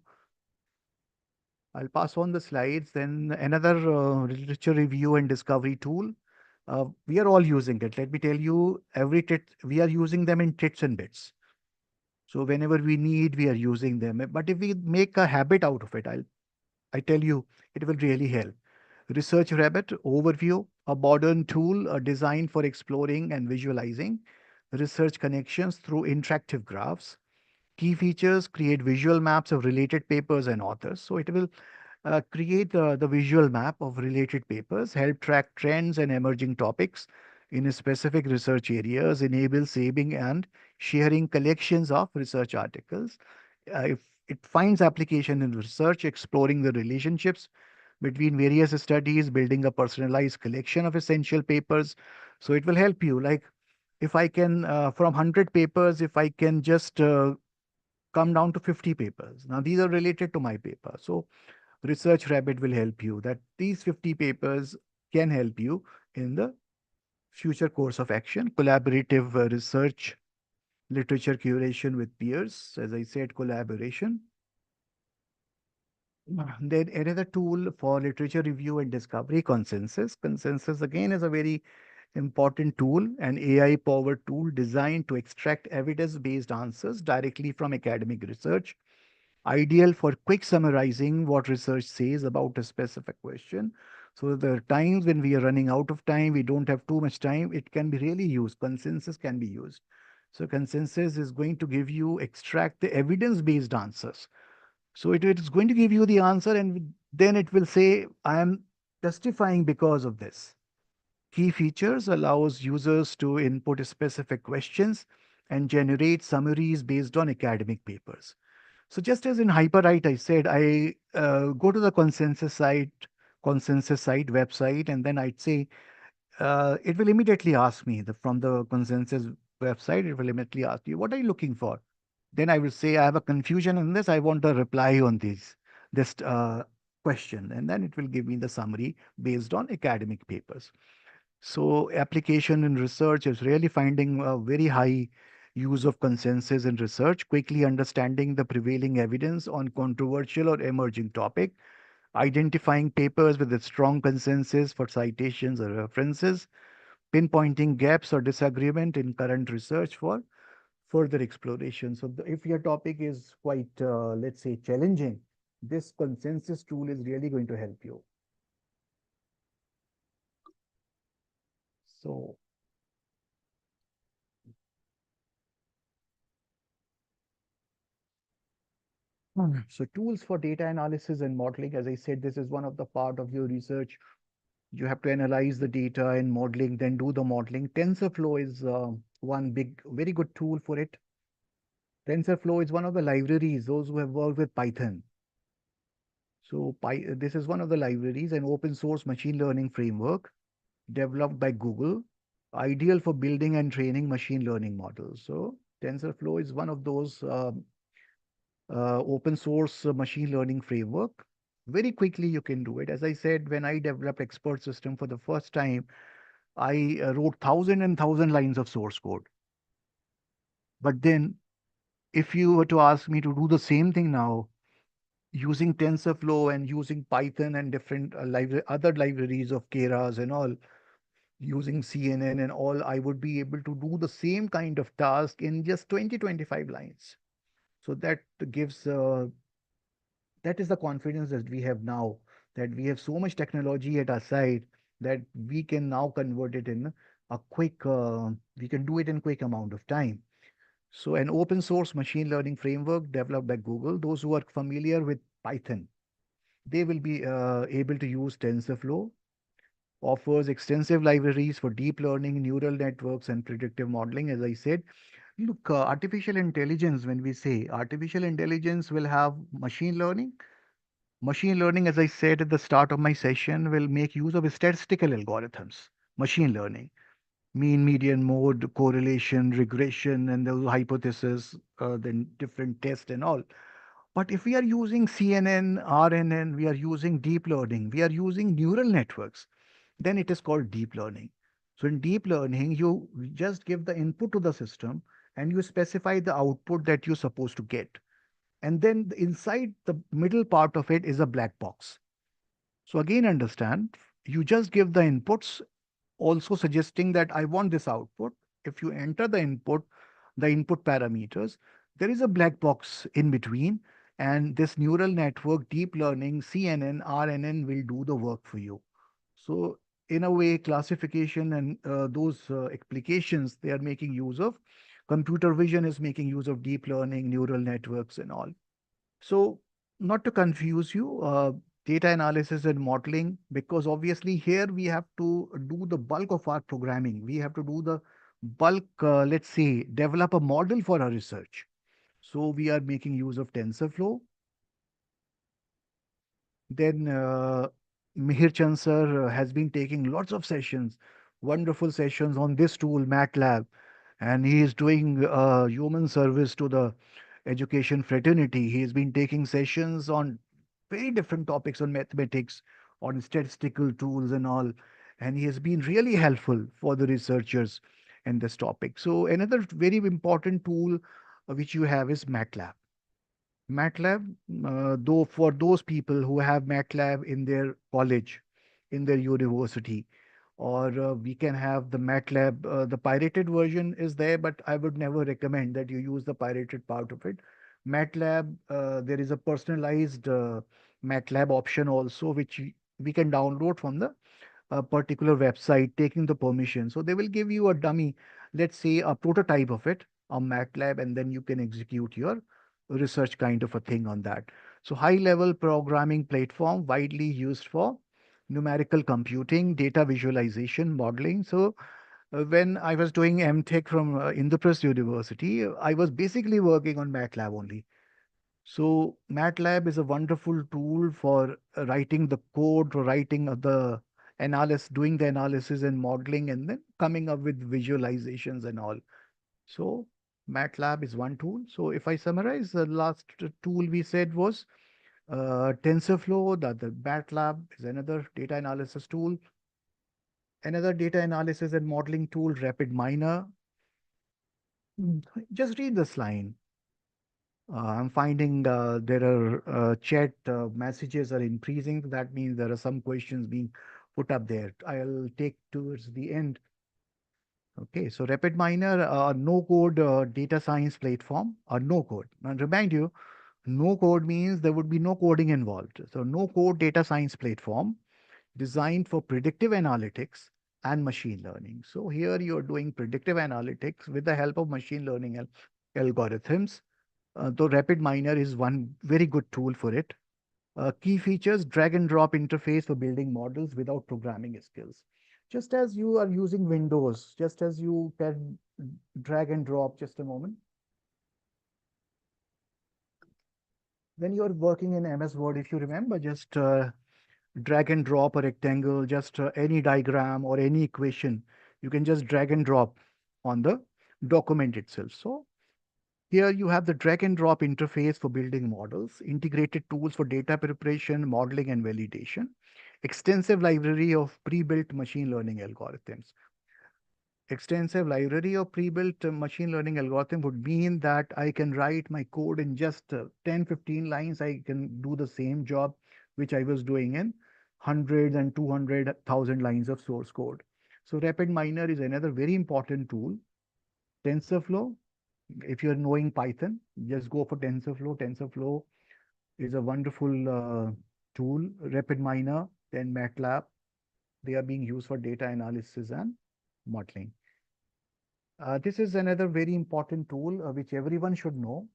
Speaker 1: I'll pass on the slides. Then another literature review and discovery tool. We are all using it. Let me tell you, we are using them in tits and bits. So whenever we need, we are using them. But if we make a habit out of it, I tell you, it will really help. Research Rabbit overview, a modern tool designed for exploring and visualizing research connections through interactive graphs. Key features create visual maps of related papers and authors. So it will create the visual map of related papers, help track trends and emerging topics in specific research areas, enable saving and sharing collections of research articles. If it finds application in research, exploring the relationships between various studies, building a personalized collection of essential papers. So it will help you. Like if I can, from 100 papers, if I can just come down to 50 papers. Now, these are related to my paper. So Research Rabbit will help you that these 50 papers can help you in the future course of action. Collaborative research, literature curation with peers, as I said, collaboration. Then another tool for literature review and discovery, Consensus. Consensus again is a very important tool, an AI-powered tool designed to extract evidence-based answers directly from academic research, ideal for quick summarizing what research says about a specific question. So there are times when we are running out of time, we don't have too much time, it can be really used. Consensus can be used. So consensus is going to give you extract the evidence-based answers. So it is going to give you the answer and then it will say, I am testifying because of this. Key features allows users to input specific questions and generate summaries based on academic papers. So just as in Hyperwrite, I said, I go to the consensus site website, and then I'd say, it will immediately ask me from the consensus website, it will immediately ask you, what are you looking for? Then I will say, I have a confusion in this. I want a reply on this question. And then it will give me the summary based on academic papers. So application in research is really finding a very high use of consensus in research, quickly understanding the prevailing evidence on controversial or emerging topic, identifying papers with a strong consensus for citations or references, pinpointing gaps or disagreement in current research for further exploration. So if your topic is quite, let's say, challenging, this consensus tool is really going to help you. So So tools for data analysis and modeling, as I said, this is one of the part of your research. You have to analyze the data and modeling, then do the modeling. TensorFlow is one big, very good tool for it. TensorFlow is one of the libraries, those who have worked with Python. So this is one of the libraries, an open source machine learning framework developed by Google, ideal for building and training machine learning models. So TensorFlow is one of those open source machine learning framework. Very quickly you can do it. As I said, when I developed expert system for the first time, I wrote thousand and thousand lines of source code. But then if you were to ask me to do the same thing now using TensorFlow and using Python and different other libraries of Keras and all, using CNN and all, I would be able to do the same kind of task in just 20-25 lines. So gives that is the confidence that we have now, that we have so much technology at our side that we can now convert it in a quick we can do it in quick amount of time. So an open source machine learning framework developed by Google, those who are familiar with Python, they will be able to use TensorFlow, offers extensive libraries for deep learning, neural networks, and predictive modeling. As I said, look, artificial intelligence, when we say artificial intelligence will have machine learning, machine learning, as I said at the start of my session, will make use of statistical algorithms, machine learning, mean, median, mode, correlation, regression, and those hypotheses, then different tests and all. But if we are using CNN, RNN, we are using deep learning, we are using neural networks, then it is called deep learning. So in deep learning, you just give the input to the system and you specify the output that you're supposed to get. And then inside the middle part of it is a black box. So again, understand, you just give the inputs, also suggesting that I want this output. If you enter the input parameters, there is a black box in between, and this neural network, deep learning, CNN, RNN will do the work for you. So in a way, classification and those applications, they are making use of computer vision is making use of deep learning, neural networks, and all. So, not to confuse you, data analysis and modeling, because obviously here we have to do the bulk of our programming. We have to do the bulk, let's say, develop a model for our research. So, we are making use of TensorFlow. Then Mihir Chand sir has been taking lots of sessions, wonderful sessions on this tool, MATLAB, and he is doing human service to the education fraternity. He has been taking sessions on very different topics on mathematics, on statistical tools and all, and he has been really helpful for the researchers in this topic. So another very important tool which you have is MATLAB. MATLAB, though for those people who have MATLAB in their college, in their university, or we can have the MATLAB, the pirated version is there, but I would never recommend that you use the pirated part of it. MATLAB, there is a personalized MATLAB option also, which we can download from the particular website, taking the permission. So they will give you a dummy, let's say a prototype of it on MATLAB, and then you can execute your research kind of a thing on that. So high level programming platform widely used for numerical computing, data visualization, modeling. So when I was doing MTech from Indraprasth University, I was basically working on MATLAB only. So MATLAB is a wonderful tool for writing the code, for writing the analysis, doing the analysis and modeling, and then coming up with visualizations and all. So MATLAB is one tool. So if I summarize, the last tool we said was TensorFlow. The MATLAB is another data analysis tool. Another data analysis and modeling tool, RapidMiner. Just read this line. I'm finding there are chat messages are increasing. That means there are some questions being put up there. I'll take towards the end. Okay, so RapidMiner, no code data science platform, or no code. And remind you, no code means there would be no coding involved. So no code data science platform designed for predictive analytics and machine learning. So here you're doing predictive analytics with the help of machine learning algorithms. Though RapidMiner is one very good tool for it. Key features, drag and drop interface for building models without programming skills. Just as you are using Windows, just as you can drag and drop, just a moment. When you're working in MS Word, if you remember, just drag and drop a rectangle, just any diagram or any equation, you can just drag and drop on the document itself. So here you have the drag and drop interface for building models, integrated tools for data preparation, modeling, and validation, extensive library of pre-built machine learning algorithms. Extensive library of pre-built machine learning algorithm would mean that I can write my code in just 10, 15 lines. I can do the same job which I was doing in hundreds and 200,000 lines of source code. So RapidMiner is another very important tool. TensorFlow, if you're knowing Python, just go for TensorFlow. TensorFlow is a wonderful tool. RapidMiner, then MATLAB, they are being used for data analysis and modeling. This is another very important tool which everyone should know.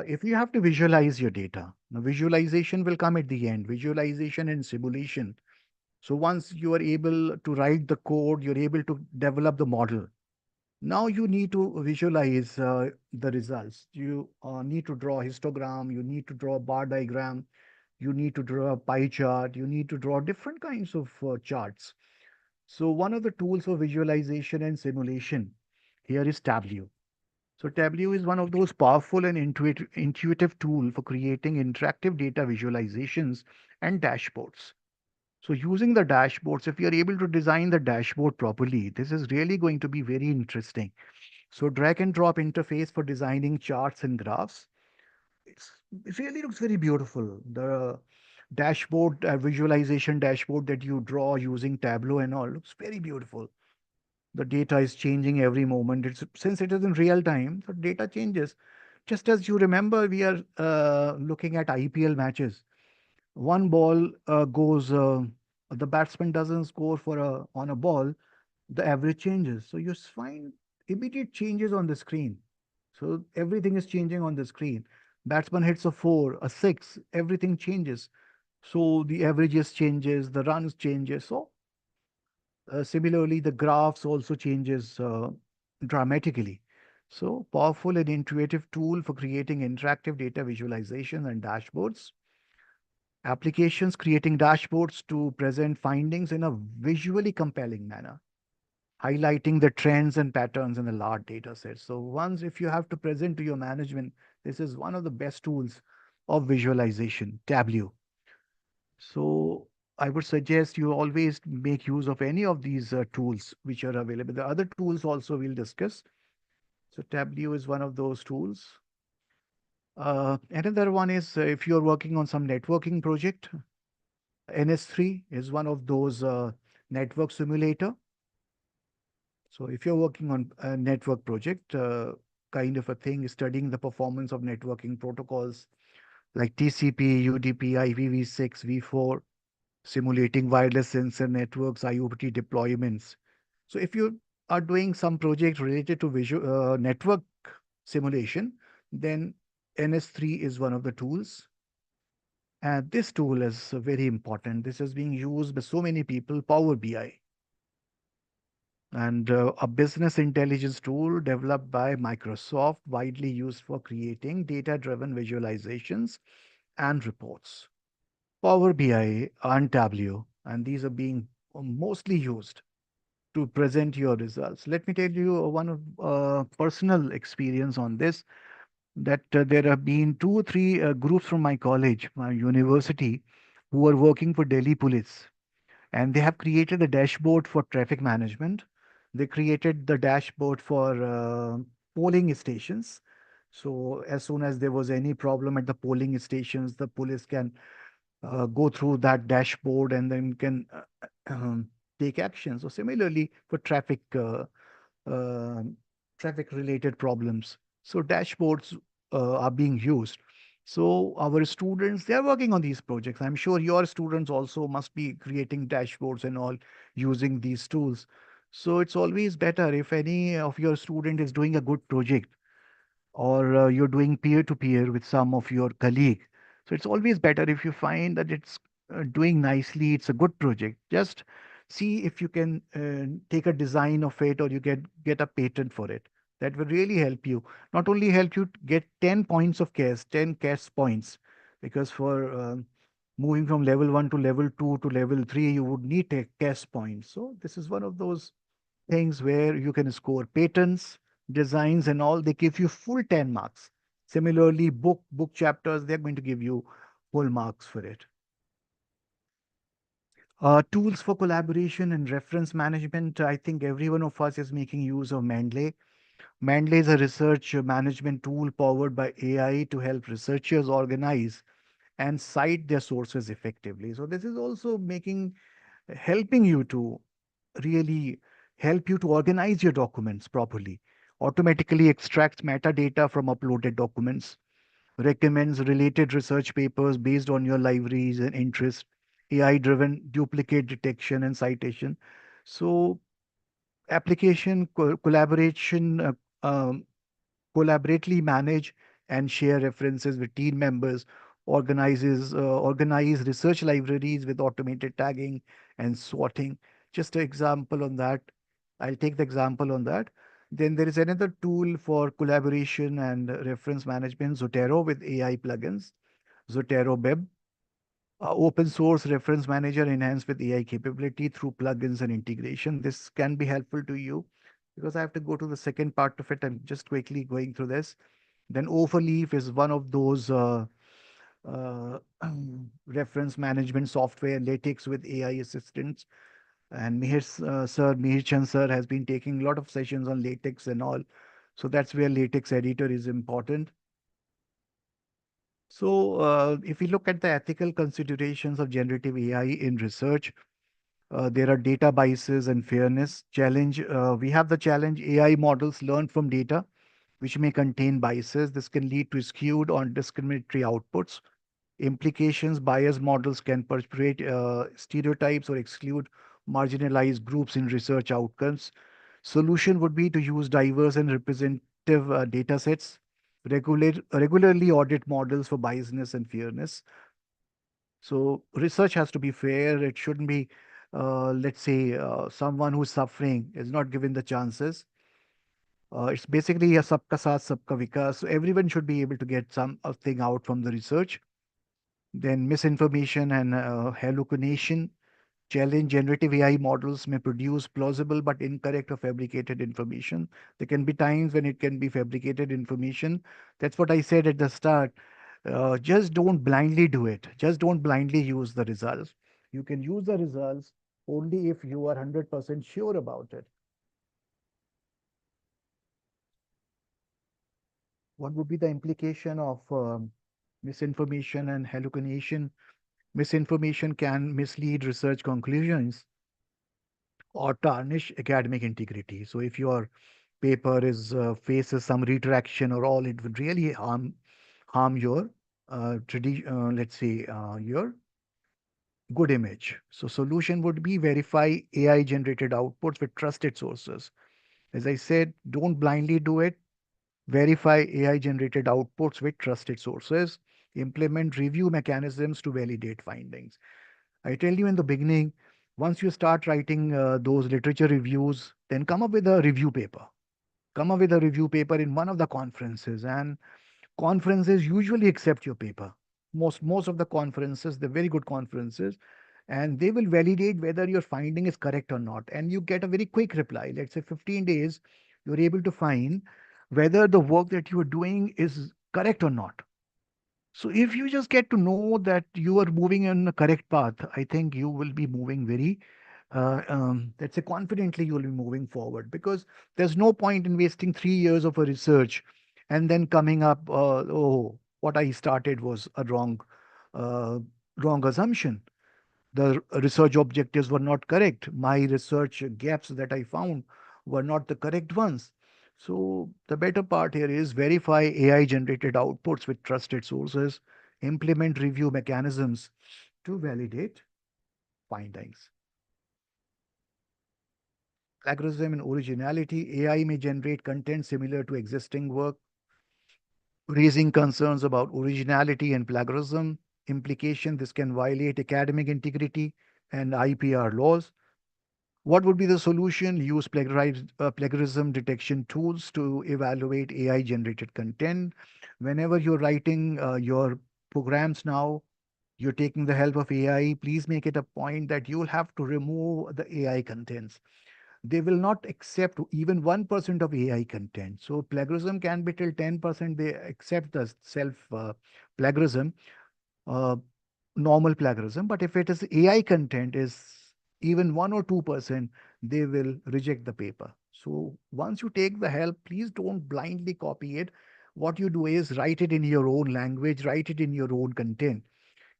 Speaker 1: If you have to visualize your data, now visualization will come at the end, visualization and simulation. So once you are able to write the code, you're able to develop the model. Now you need to visualize the results. You need to draw a histogram, you need to draw a bar diagram, you need to draw a pie chart, you need to draw different kinds of charts. So one of the tools for visualization and simulation here is Tableau. So Tableau is one of those powerful and intuitive tool for creating interactive data visualizations and dashboards. So using the dashboards, if you're able to design the dashboard properly, this is really going to be very interesting. So drag and drop interface for designing charts and graphs. It's, it really looks very beautiful. The dashboard, visualization dashboard that you draw using Tableau and all looks very beautiful. The data is changing every moment. It's since it is in real time, the data changes. Just as you remember, we are looking at IPL matches. One ball goes, the batsman doesn't score for a on a ball, the average changes. So you find immediate changes on the screen. So everything is changing on the screen. Batsman hits a four, a six, everything changes. So the averages changes, the runs changes. So similarly, the graphs also changes dramatically. So powerful and intuitive tool for creating interactive data visualization and dashboards. Applications creating dashboards to present findings in a visually compelling manner, highlighting the trends and patterns in a large data set. So once if you have to present to your management, this is one of the best tools of visualization, Tableau. So I would suggest you always make use of any of these tools which are available. The other tools also we'll discuss. So Tableau is one of those tools. Another one is if you're working on some networking project, NS3 is one of those network simulator. So if you're working on a network project, kind of a thing, studying the performance of networking protocols like TCP, UDP, IPv6, V4, simulating wireless sensor networks, IoT deployments. So if you are doing some project related to visual network simulation, then NS3 is one of the tools. And this tool is very important. This is being used by so many people, Power BI, and a business intelligence tool developed by Microsoft, widely used for creating data-driven visualizations and reports. Power BI and Tableau, and these are being mostly used to present your results. Let me tell you one of personal experience on this, that there have been two or three groups from my college, my university, who are working for Delhi Police, and they have created a dashboard for traffic management. They created the dashboard for polling stations. So as soon as there was any problem at the polling stations, the police can go through that dashboard and then can take action. So similarly for uh, traffic related problems. So dashboards are being used. So our students, they are working on these projects. I'm sure your students also must be creating dashboards and all using these tools. So it's always better if any of your student is doing a good project, or you're doing peer to peer with some of your colleague. So it's always better if you find that it's doing nicely, it's a good project. Just see if you can take a design of it, or you get a patent for it. That will really help you. Not only help you to get 10 points of CAS, 10 CAS points, because for moving from level 1 to level 2 to level 3, you would need a CAS points. So this is one of those things where you can score patents, designs, and all. They give you full 10 marks. Similarly, book chapters, they're going to give you full marks for it. Tools for collaboration and reference management. I think every one of us is making use of Mendeley. Mendeley is a research management tool powered by AI to help researchers organize and cite their sources effectively. So this is also helping you to really help you to organize your documents properly, automatically extracts metadata from uploaded documents, recommends related research papers based on your libraries and interest, AI driven duplicate detection and citation. So, collaboration, collaboratively manage and share references with team members, organize research libraries with automated tagging and sorting. Just an example on that. I'll take the example on that. Then there is another tool for collaboration and reference management, Zotero with AI plugins, Zotero Bib, open source reference manager enhanced with AI capability through plugins and integration. This can be helpful to you because I have to go to the second part of it. I'm just quickly going through this. Then Overleaf is one of those uh, reference management software, LaTeX with AI assistants. And Mihir Chand sir has been taking a lot of sessions on LaTeX and all. So that's where LaTeX editor is important. So, if we look at the ethical considerations of generative AI in research, there are data biases and fairness challenge. We have the challenge AI models learn from data, which may contain biases. This can lead to skewed or discriminatory outputs. Implications bias models can perpetuate stereotypes or exclude marginalized groups in research outcomes. Solution would be to use diverse and representative data sets, regularly audit models for biasness and fairness. So research has to be fair. It shouldn't be, let's say, someone who's suffering is not given the chances. It's basically a sabka saath, sabka vikas. So everyone should be able to get some thing out from the research. Then misinformation and hallucination challenge. Generative AI models may produce plausible but incorrect or fabricated information. There can be times when it can be fabricated information. That's what I said at the start. Just don't blindly do it. Just don't blindly use the results. You can use the results only if you are 100% sure about it. What would be the implication of misinformation and hallucination? Misinformation can mislead research conclusions or tarnish academic integrity. So if your paper is faces some retraction or all, it would really harm your let's say your good image. So solution would be verify AI generated outputs with trusted sources. As I said, don't blindly do it. Verify AI generated outputs with trusted sources. Implement review mechanisms to validate findings. I tell you in the beginning, once you start writing those literature reviews, then come up with a review paper. Come up with a review paper in one of the conferences, and conferences usually accept your paper. Most of the conferences, they're very good conferences, and they will validate whether your finding is correct or not. And you get a very quick reply. Let's say 15 days, you're able to find whether the work that you are doing is correct or not. So if you just get to know that you are moving in the correct path, I think you will be moving very, let's say confidently you will be moving forward, because there's no point in wasting 3 years of a research and then coming up, oh, what I started was a uh, wrong assumption. The research objectives were not correct. My research gaps that I found were not the correct ones. So the better part here is verify AI generated outputs with trusted sources, implement review mechanisms to validate findings. Plagiarism and originality. AI may generate content similar to existing work, raising concerns about originality and plagiarism. Implication: this can violate academic integrity and IPR laws. What would be the solution? Use plagiarism detection tools to evaluate AI generated content. Whenever you're writing your programs now, you're taking the help of AI. Please make it a point that you'll have to remove the AI contents. They will not accept even 1% of AI content. So plagiarism can be till 10%. They accept the self plagiarism, uh, normal plagiarism. But if it is AI content is even 1 or 2%, they will reject the paper. So once you take the help, please don't blindly copy it. What you do is write it in your own language, write it in your own content.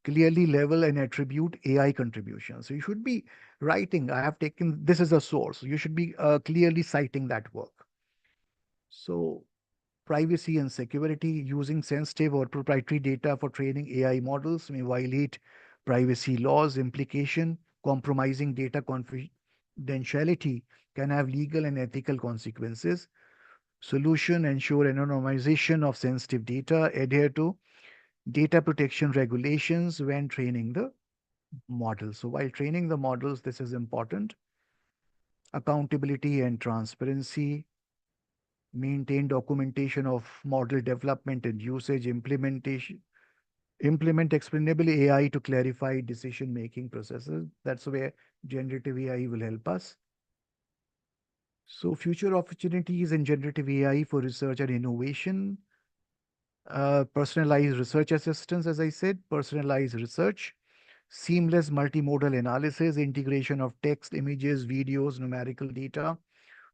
Speaker 1: Clearly level and attribute AI contributions. So you should be writing, I have taken, this is a source. You should be clearly citing that work. So privacy and security. Using sensitive or proprietary data for training AI models may violate privacy laws. Implication: compromising data confidentiality can have legal and ethical consequences. Solution: ensure anonymization of sensitive data, adhere to data protection regulations when training the models. So while training the models, this is important. Accountability and transparency. Maintain documentation of model development and usage. Implement explainable AI to clarify decision making processes. That's where generative AI will help us. So future opportunities in generative AI for research and innovation. Personalized research assistance, as I said, personalized research, seamless multimodal analysis, integration of text, images, videos, numerical data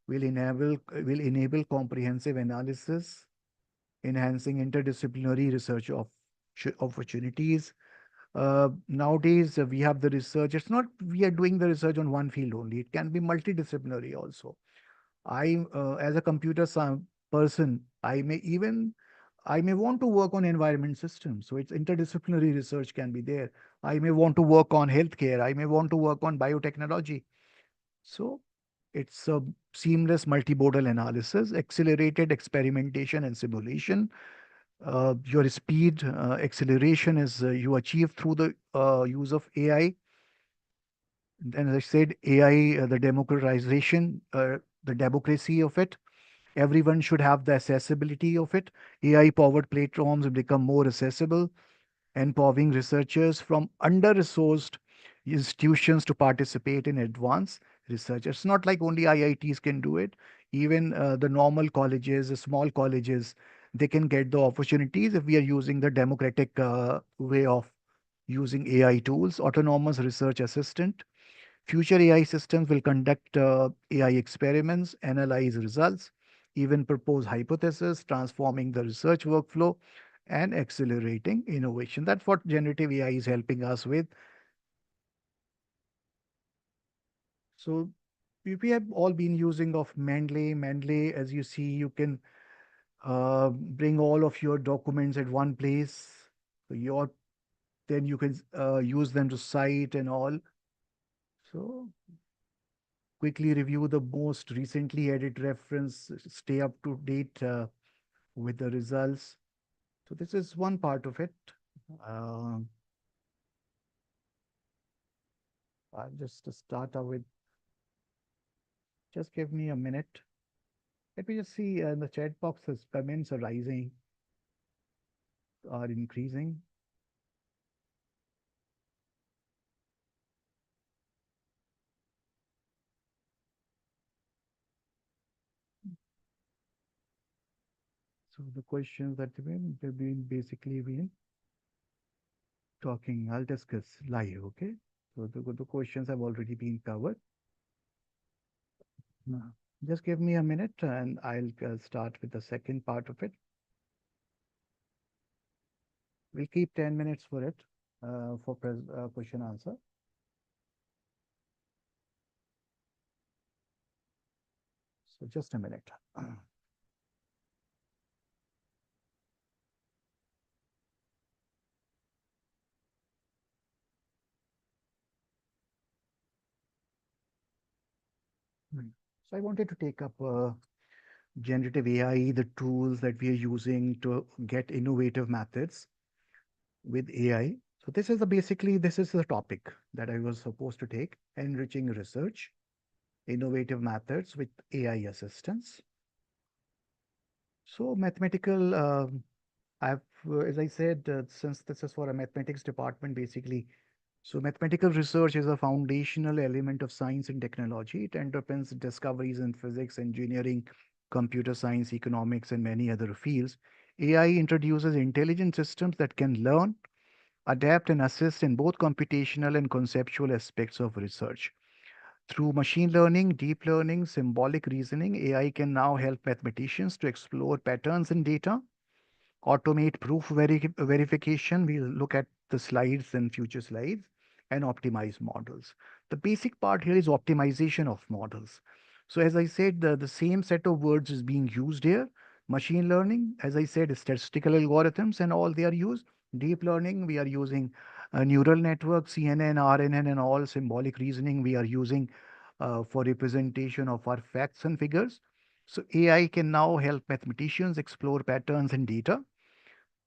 Speaker 1: will enable comprehensive analysis, enhancing interdisciplinary research opportunities. Nowadays, we have the research. It's not we are doing the research on one field only. It can be multidisciplinary also. As a computer science person, I may want to work on environment systems. So it's interdisciplinary research can be there. I may want to work on healthcare. I may want to work on biotechnology. So it's a seamless multimodal analysis, accelerated experimentation and simulation. Your speed acceleration is you achieve through the use of AI. And as I said, AI, the democratization, the democracy of it. Everyone should have the accessibility of it. AI powered platforms will become more accessible, empowering researchers from under resourced institutions to participate in advanced research. It's not like only IITs can do it. Even the normal colleges, the small colleges, they can get the opportunities if we are using the democratic way of using AI tools, autonomous research assistant. Future AI systems will conduct AI experiments, analyze results, even propose hypotheses, transforming the research workflow and accelerating innovation. That's what generative AI is helping us with. So we have all been using of Mendeley. Mendeley, as you see, you can bring all of your documents at one place. So then you can use them to cite and all. So quickly review the most recently added reference, stay up to date with the results. So this is one part of it. Uh, I'll just start out with, just give me a minute. Let me just see in the chat boxes, comments are rising, are increasing. So the questions that they've been basically been talking, I'll discuss live, okay? So the questions have already been covered. Now, just give me a minute and I'll start with the second part of it. We'll keep 10 minutes for it, for question answer. So just a minute. So I wanted to take up generative AI, the tools that we are using to get innovative methods with AI. So this is the topic that I was supposed to take, enriching research, innovative methods with AI assistance. So mathematical, as I said, since this is for a mathematics department, basically, so mathematical research is a foundational element of science and technology. It underpins discoveries in physics, engineering, computer science, economics, and many other fields. AI introduces intelligent systems that can learn, adapt, and assist in both computational and conceptual aspects of research. Through machine learning, deep learning, symbolic reasoning, AI can now help mathematicians to explore patterns in data, automate proof verification. We'll look at the slides and future slides, and optimize models. The basic part here is optimization of models. So as I said, the same set of words is being used here. Machine learning, as I said, is statistical algorithms and all they are used. Deep learning, we are using neural networks, CNN, RNN, and all symbolic reasoning we are using for representation of our facts and figures. So AI can now help mathematicians explore patterns in data,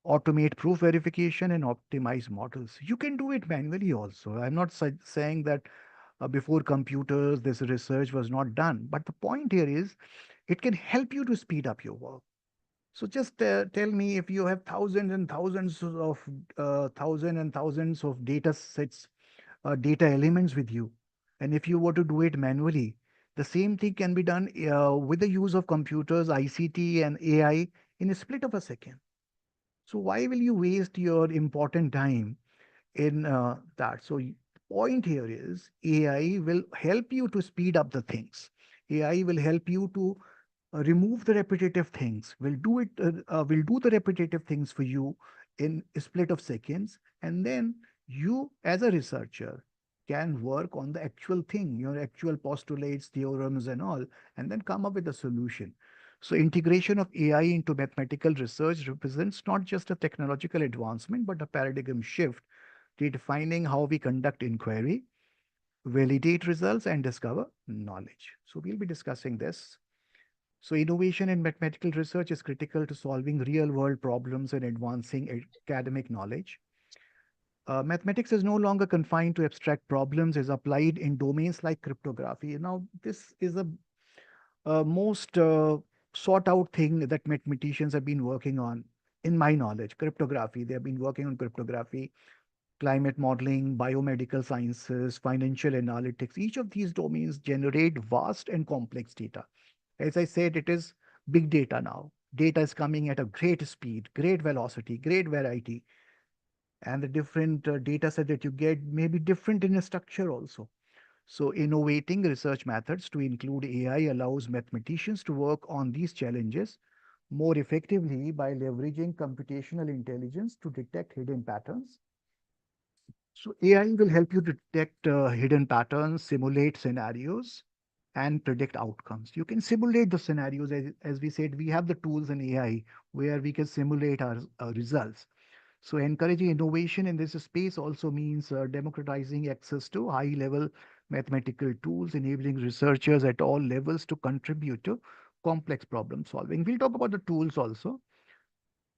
Speaker 1: automate proof verification, and optimize models. You can do it manually also. I'm not saying that before computers, this research was not done. But the point here is it can help you to speed up your work. So just tell me if you have thousands and thousands of data sets, data elements with you, and if you were to do it manually, the same thing can be done with the use of computers, ICT, and AI in a split of a second. So why will you waste your important time in that? So point here is AI will help you to speed up the things. AI will help you to remove the repetitive things. Will do the repetitive things for you in a split of seconds. And then you, as a researcher, can work on the actual thing, your actual postulates, theorems, and all, and then come up with a solution. So, integration of AI into mathematical research represents not just a technological advancement, but a paradigm shift, redefining how we conduct inquiry, validate results, and discover knowledge. So, we'll be discussing this. So, innovation in mathematical research is critical to solving real world problems and advancing academic knowledge. Mathematics is no longer confined to abstract problems, is applied in domains like cryptography. Now, this is a most sought out thing that mathematicians have been working on. In my knowledge, cryptography, they have been working on cryptography, climate modeling, biomedical sciences, financial analytics. Each of these domains generate vast and complex data. As I said, it is big data now. Data is coming at a great speed, great velocity, great variety, and the different data set that you get may be different in a structure also. So, innovating research methods to include AI allows mathematicians to work on these challenges more effectively by leveraging computational intelligence to detect hidden patterns. So AI will help you detect hidden patterns, simulate scenarios, and predict outcomes. You can simulate the scenarios. As we said, we have the tools in AI where we can simulate our results. So encouraging innovation in this space also means democratizing access to high-level mathematical tools, enabling researchers at all levels to contribute to complex problem solving. We'll talk about the tools also.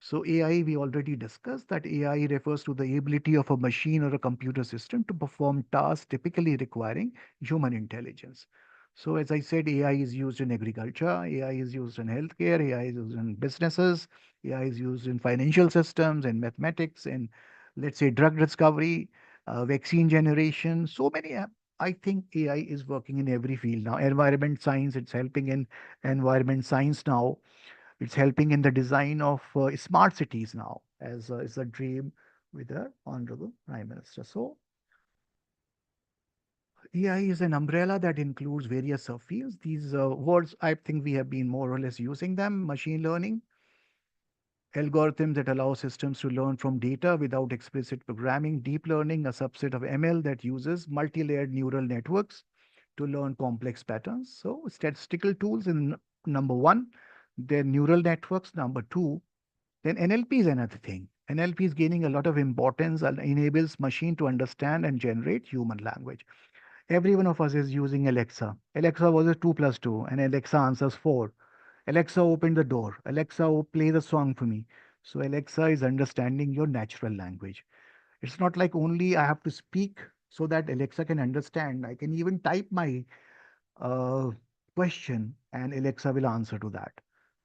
Speaker 1: So AI, we already discussed that AI refers to the ability of a machine or a computer system to perform tasks typically requiring human intelligence. So as I said, AI is used in agriculture, AI is used in healthcare, AI is used in businesses, AI is used in financial systems and mathematics and let's say drug discovery, vaccine generation. So many, I think AI is working in every field now. Environment science, it's helping in environment science now. It's helping in the design of smart cities now, as is a dream with the Honorable Prime Minister. So, AI is an umbrella that includes various subfields. These words, I think we have been more or less using them. Machine learning, algorithms that allow systems to learn from data without explicit programming. Deep learning, a subset of ML that uses multi-layered neural networks to learn complex patterns. So, statistical tools in number one, then neural networks, number two. Then NLP is another thing. NLP is gaining a lot of importance and enables machine to understand and generate human language. Every one of us is using Alexa. Alexa was a 2 plus 2, and Alexa answers 4. Alexa, open the door. Alexa, play the song for me. So Alexa is understanding your natural language. It's not like only I have to speak so that Alexa can understand. I can even type my uh, question and Alexa will answer to that.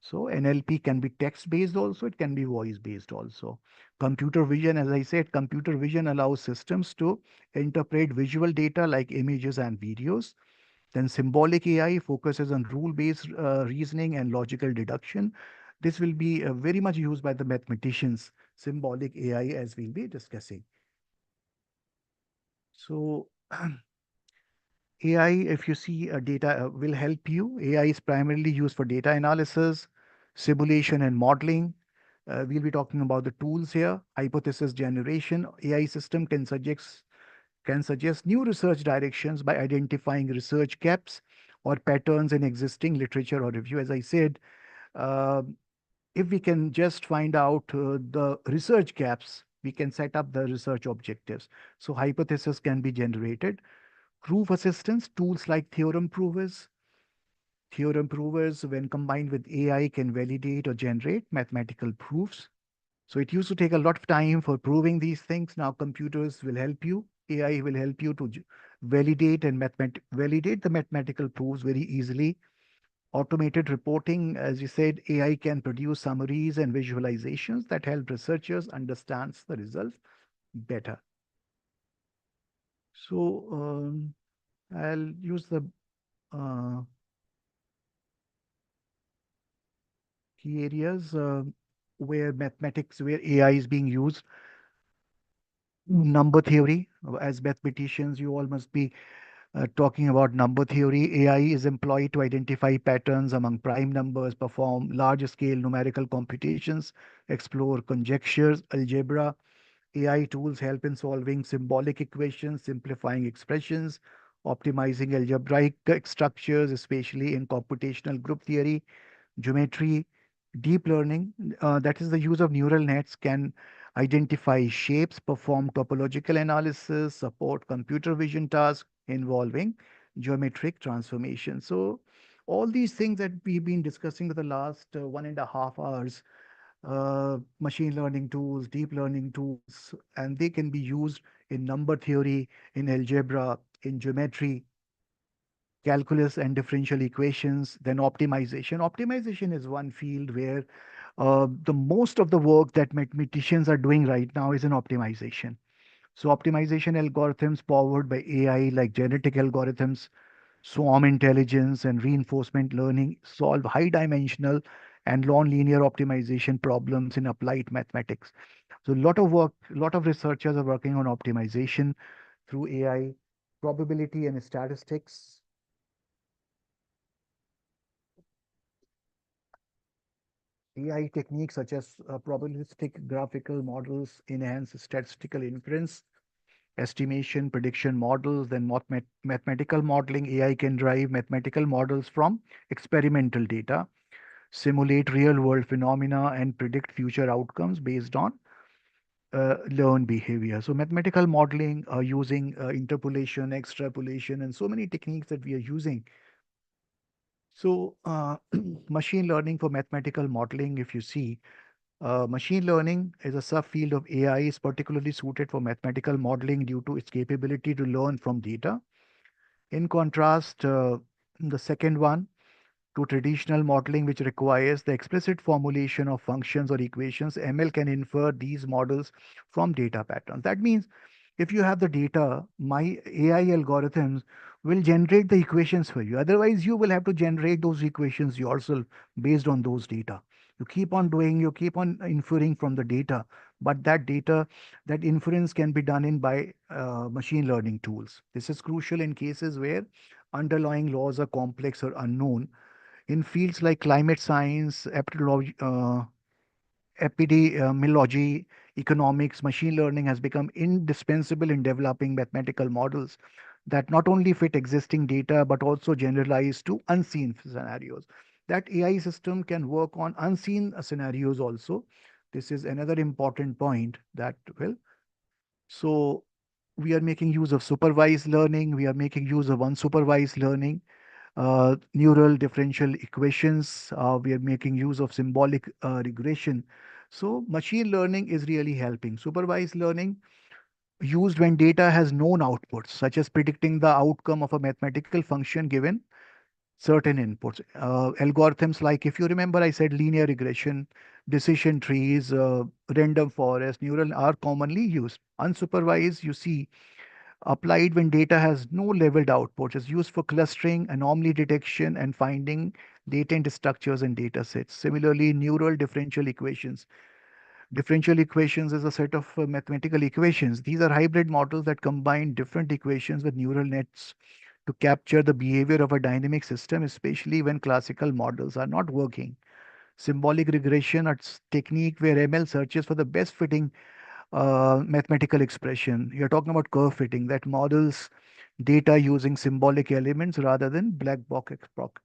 Speaker 1: So NLP can be text based also, it can be voice based also. Computer vision, as I said, computer vision allows systems to interpret visual data like images and videos. Then symbolic AI focuses on rule based reasoning and logical deduction. This will be very much used by the mathematicians, symbolic AI, as we'll be discussing. So AI, if you see data, will help you. AI is primarily used for data analysis, simulation, and modeling. We'll be talking about the tools here. Hypothesis generation. AI system can suggest new research directions by identifying research gaps or patterns in existing literature or review. As I said, uh, if we can just find out the research gaps, we can set up the research objectives. So hypothesis can be generated. Proof assistance tools like theorem provers, when combined with AI, can validate or generate mathematical proofs. So it used to take a lot of time for proving these things. Now computers will help you. AI will help you to validate and validate the mathematical proofs very easily. Automated reporting, as you said, AI can produce summaries and visualizations that help researchers understand the results better. So I'll use the uh, key areas where AI is being used. Number theory. As mathematicians, you all must be Talking about number theory, AI is employed to identify patterns among prime numbers, perform large scale numerical computations, explore conjectures, algebra. AI tools help in solving symbolic equations, simplifying expressions, optimizing algebraic structures, especially in computational group theory, geometry. Deep learning, that is the use of neural nets, can identify shapes, perform topological analysis, support computer vision tasks involving geometric transformation. So, all these things that we've been discussing for the last 1.5 hours, machine learning tools, deep learning tools, and they can be used in number theory, in algebra, in geometry, calculus and differential equations, then optimization. Optimization is one field where the most of the work that mathematicians are doing right now is in optimization. So optimization algorithms powered by AI like genetic algorithms, swarm intelligence and reinforcement learning solve high dimensional and non-linear optimization problems in applied mathematics. So a lot of work, a lot of researchers are working on optimization through AI, probability and statistics. AI techniques such as probabilistic graphical models enhance statistical inference, estimation, prediction models, then mathematical modeling. AI can drive mathematical models from experimental data, simulate real world phenomena, and predict future outcomes based on learned behavior. So, mathematical modeling using interpolation, extrapolation, and so many techniques that we are using. So, machine learning for mathematical modeling, if you see, machine learning is a subfield of AI, is particularly suited for mathematical modeling due to its capability to learn from data. In contrast, the second one, to traditional modeling, which requires the explicit formulation of functions or equations, ML can infer these models from data patterns. That means if you have the data, my AI algorithms will generate the equations for you. Otherwise, you will have to generate those equations yourself based on those data. You keep on doing, you keep on inferring from the data, but that data, that inference can be done in by machine learning tools. This is crucial in cases where underlying laws are complex or unknown. In fields like climate science, epidemiology, economics, machine learning has become indispensable in developing mathematical models that not only fit existing data but also generalize to unseen scenarios. That AI system can work on unseen scenarios also. This is another important point that, well, so we are making use of supervised learning, we are making use of unsupervised learning, neural differential equations. We are making use of symbolic regression. So, machine learning is really helping. Supervised learning used when data has known outputs, such as predicting the outcome of a mathematical function given certain inputs. Algorithms like, if you remember, I said linear regression, decision trees, random forest, neural are commonly used. Unsupervised, you see, applied when data has no leveled outputs, is used for clustering, anomaly detection, and finding latent structures in data sets. Similarly, neural differential equations. Differential equations is a set of mathematical equations. These are hybrid models that combine different equations with neural nets to capture the behavior of a dynamic system, especially when classical models are not working. Symbolic regression, a technique where ML searches for the best fitting mathematical expression. You're talking about curve fitting that models data using symbolic elements rather than black box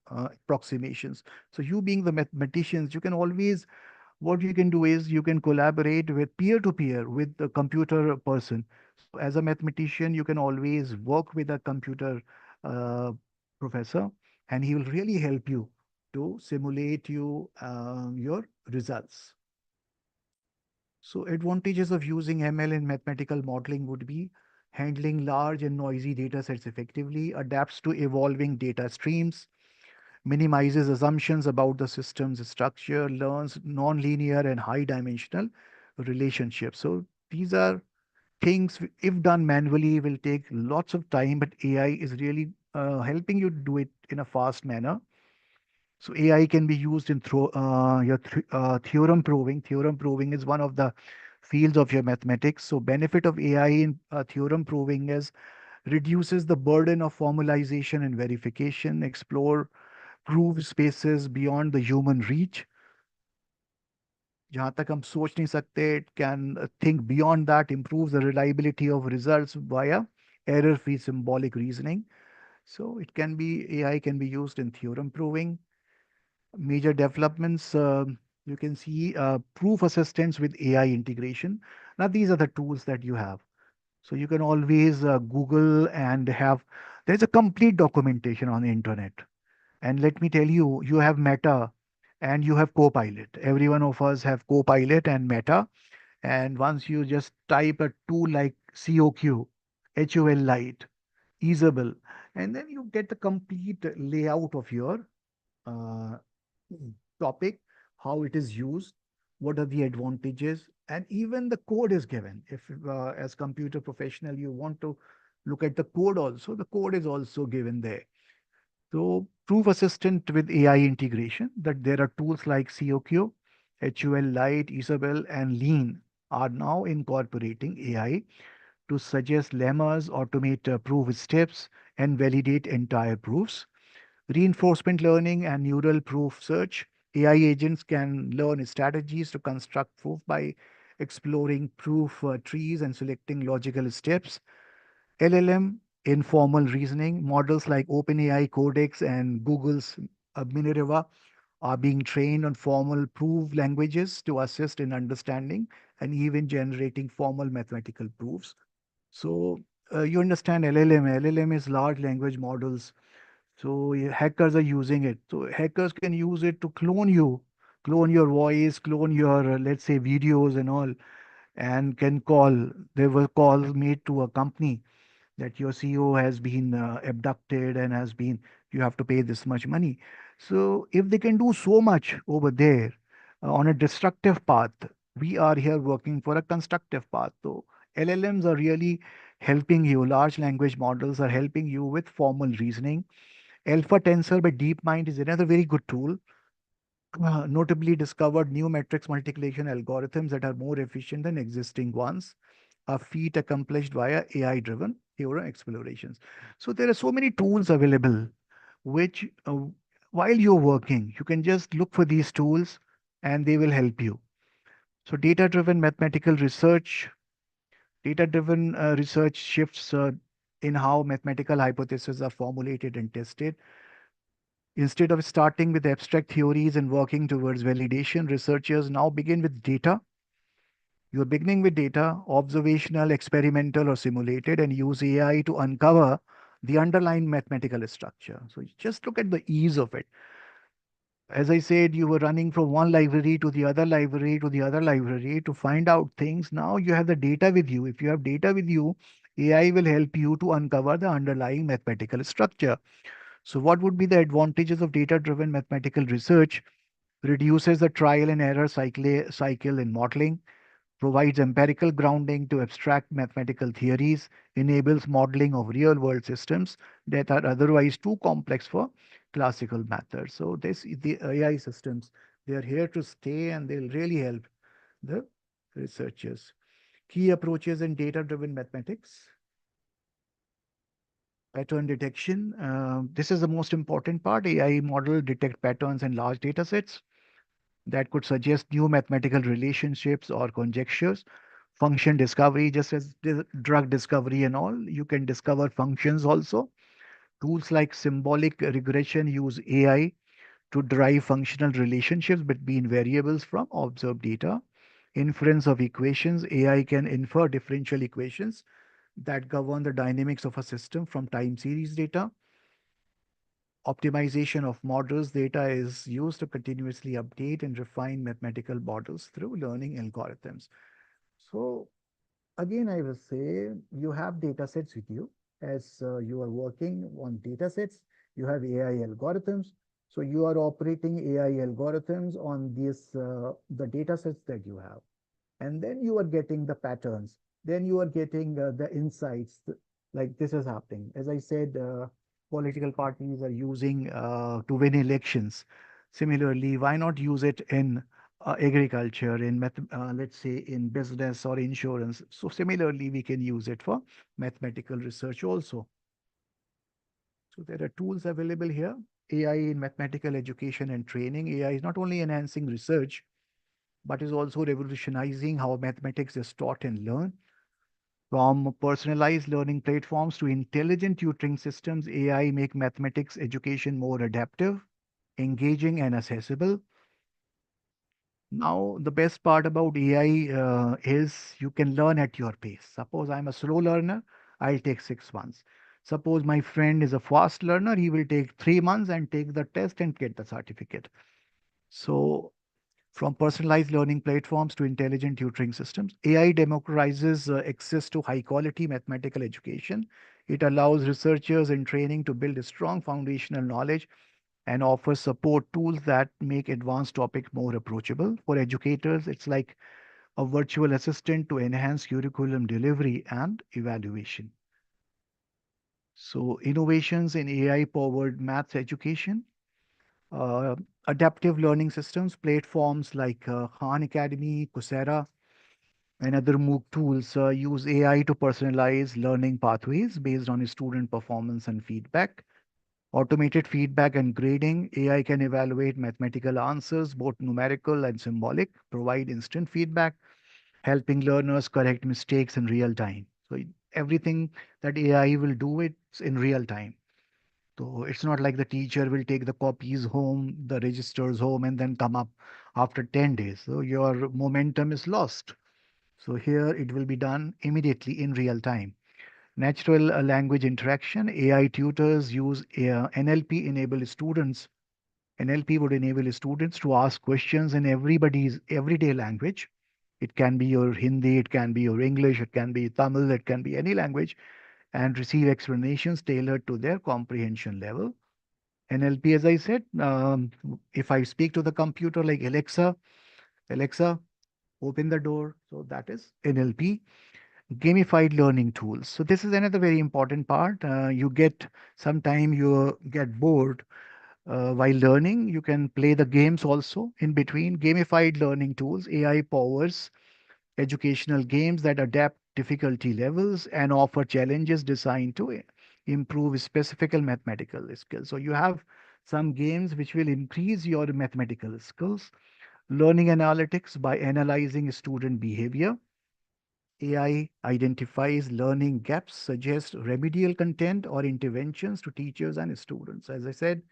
Speaker 1: approximations. So, you being the mathematicians, you can always, what you can do is you can collaborate with peer to peer with the computer person. So, as a mathematician, you can always work with a computer uh, professor, and he will really help you to simulate your results. So advantages of using ML in mathematical modeling would be handling large and noisy data sets effectively, adapts to evolving data streams, minimizes assumptions about the system's structure, learns nonlinear and high dimensional relationships. So these are things, if done manually, will take lots of time, but AI is really helping you do it in a fast manner. So AI can be used in theorem proving. Theorem proving is one of the fields of your mathematics. So benefit of AI in theorem proving is reduces the burden of formalization and verification, explore proof spaces beyond the human reach. जहाँ तक हम सोच नहीं सकते, it can think beyond that, improves the reliability of results via error-free symbolic reasoning. So it can be AI can be used in theorem proving. Major developments, you can see proof assistance with AI integration. Now these are the tools that you have. So you can always Google and have, there's a complete documentation on the internet. And let me tell you, you have Meta and you have Copilot. Every one of us have Copilot and Meta. And once you just type a tool like COQ, HOL Lite, Isabel, and then you get the complete layout of your uh, topic, how it is used, what are the advantages, and even the code is given. If as computer professional you want to look at the code also, the code is also given there. So proof assistant with AI integration, that there are tools like COQ, HUL Lite, Isabel, and Lean are now incorporating AI to suggest lemmas, automate proof steps, and validate entire proofs. Reinforcement learning and neural proof search. AI agents can learn strategies to construct proof by exploring proof trees and selecting logical steps. LLM, informal reasoning, models like OpenAI Codex and Google's Minerva are being trained on formal proof languages to assist in understanding and even generating formal mathematical proofs. So you understand LLM. LLM is large language models. So hackers are using it. So hackers can use it to clone you, clone your voice, clone your, let's say, videos and all, and can call. There were calls made to a company that your CEO has been abducted and has been, you have to pay this much money. So if they can do so much over there on a destructive path, we are here working for a constructive path. So LLMs are really helping you. Large language models are helping you with formal reasoning. Alpha Tensor by DeepMind is another very good tool. Notably discovered new matrix multiplication algorithms that are more efficient than existing ones, a feat accomplished via AI-driven theorem explorations. So there are so many tools available, which while you're working, you can just look for these tools and they will help you. So data-driven mathematical research, data-driven research shifts in how mathematical hypotheses are formulated and tested. Instead of starting with abstract theories and working towards validation, researchers now begin with data. You're beginning with data, observational, experimental, or simulated, and use AI to uncover the underlying mathematical structure. So just look at the ease of it. As I said, you were running from one library to the other library to the other library to find out things. Now you have the data with you. If you have data with you, AI will help you to uncover the underlying mathematical structure. So, what would be the advantages of data driven mathematical research? Reduces the trial and error cycle in modeling, provides empirical grounding to abstract mathematical theories, enables modeling of real world systems that are otherwise too complex for classical methods. So, the AI systems, they are here to stay and they'll really help the researchers. Key approaches in data driven mathematics. Pattern detection. This is the most important part. AI model detect patterns in large data sets that could suggest new mathematical relationships or conjectures. Function discovery, just as drug discovery and all, you can discover functions also. Tools like symbolic regression use AI to derive functional relationships between variables from observed data. Inference of equations, AI can infer differential equations that govern the dynamics of a system from time series data. Optimization of models data is used to continuously update and refine mathematical models through learning algorithms. So again, I will say you have data sets with you as you are working on data sets. You have AI algorithms. So you are operating AI algorithms on these the data sets that you have, and then you are getting the patterns. Then you are getting the insights. Like this is happening. As I said, political parties are using to win elections. Similarly, why not use it in agriculture, let's say in business or insurance. So similarly, we can use it for mathematical research also. So there are tools available here. AI in mathematical education and training. AI is not only enhancing research, but is also revolutionizing how mathematics is taught and learned. From personalized learning platforms to intelligent tutoring systems, AI make mathematics education more adaptive, engaging, and accessible. Now, the best part about AI is you can learn at your pace. Suppose I'm a slow learner, I'll take 6 months. Suppose my friend is a fast learner, he will take 3 months and take the test and get the certificate. So, from personalized learning platforms to intelligent tutoring systems, AI democratizes access to high quality mathematical education. It allows researchers in training to build a strong foundational knowledge and offers support tools that make advanced topics more approachable. For educators, it's like a virtual assistant to enhance curriculum delivery and evaluation. So, innovations in AI powered maths education, uh, adaptive learning systems, platforms like Khan Academy, Coursera, and other MOOC tools use AI to personalize learning pathways based on student performance and feedback. Automated feedback and grading. AI can evaluate mathematical answers, both numerical and symbolic, provide instant feedback, helping learners correct mistakes in real time. So everything that AI will do, it's in real time. So it's not like the teacher will take the copies home, the registers home, and then come up after 10 days. So your momentum is lost. So here it will be done immediately in real time. Natural language interaction, AI tutors use NLP enable students. NLP would enable students to ask questions in everybody's everyday language. It can be your Hindi, it can be your English, it can be Tamil, it can be any language, and receive explanations tailored to their comprehension level. NLP, as I said, if I speak to the computer like Alexa, Alexa, open the door. So that is NLP. Gamified learning tools. So this is another very important part. You get sometime you get bored while learning. You can play the games also in between. Gamified learning tools, AI powers educational games that adapt difficulty levels and offer challenges designed to improve specific mathematical skills. So you have some games which will increase your mathematical skills. Learning analytics by analyzing student behavior. AI identifies learning gaps, suggests remedial content or interventions to teachers and students. As I said,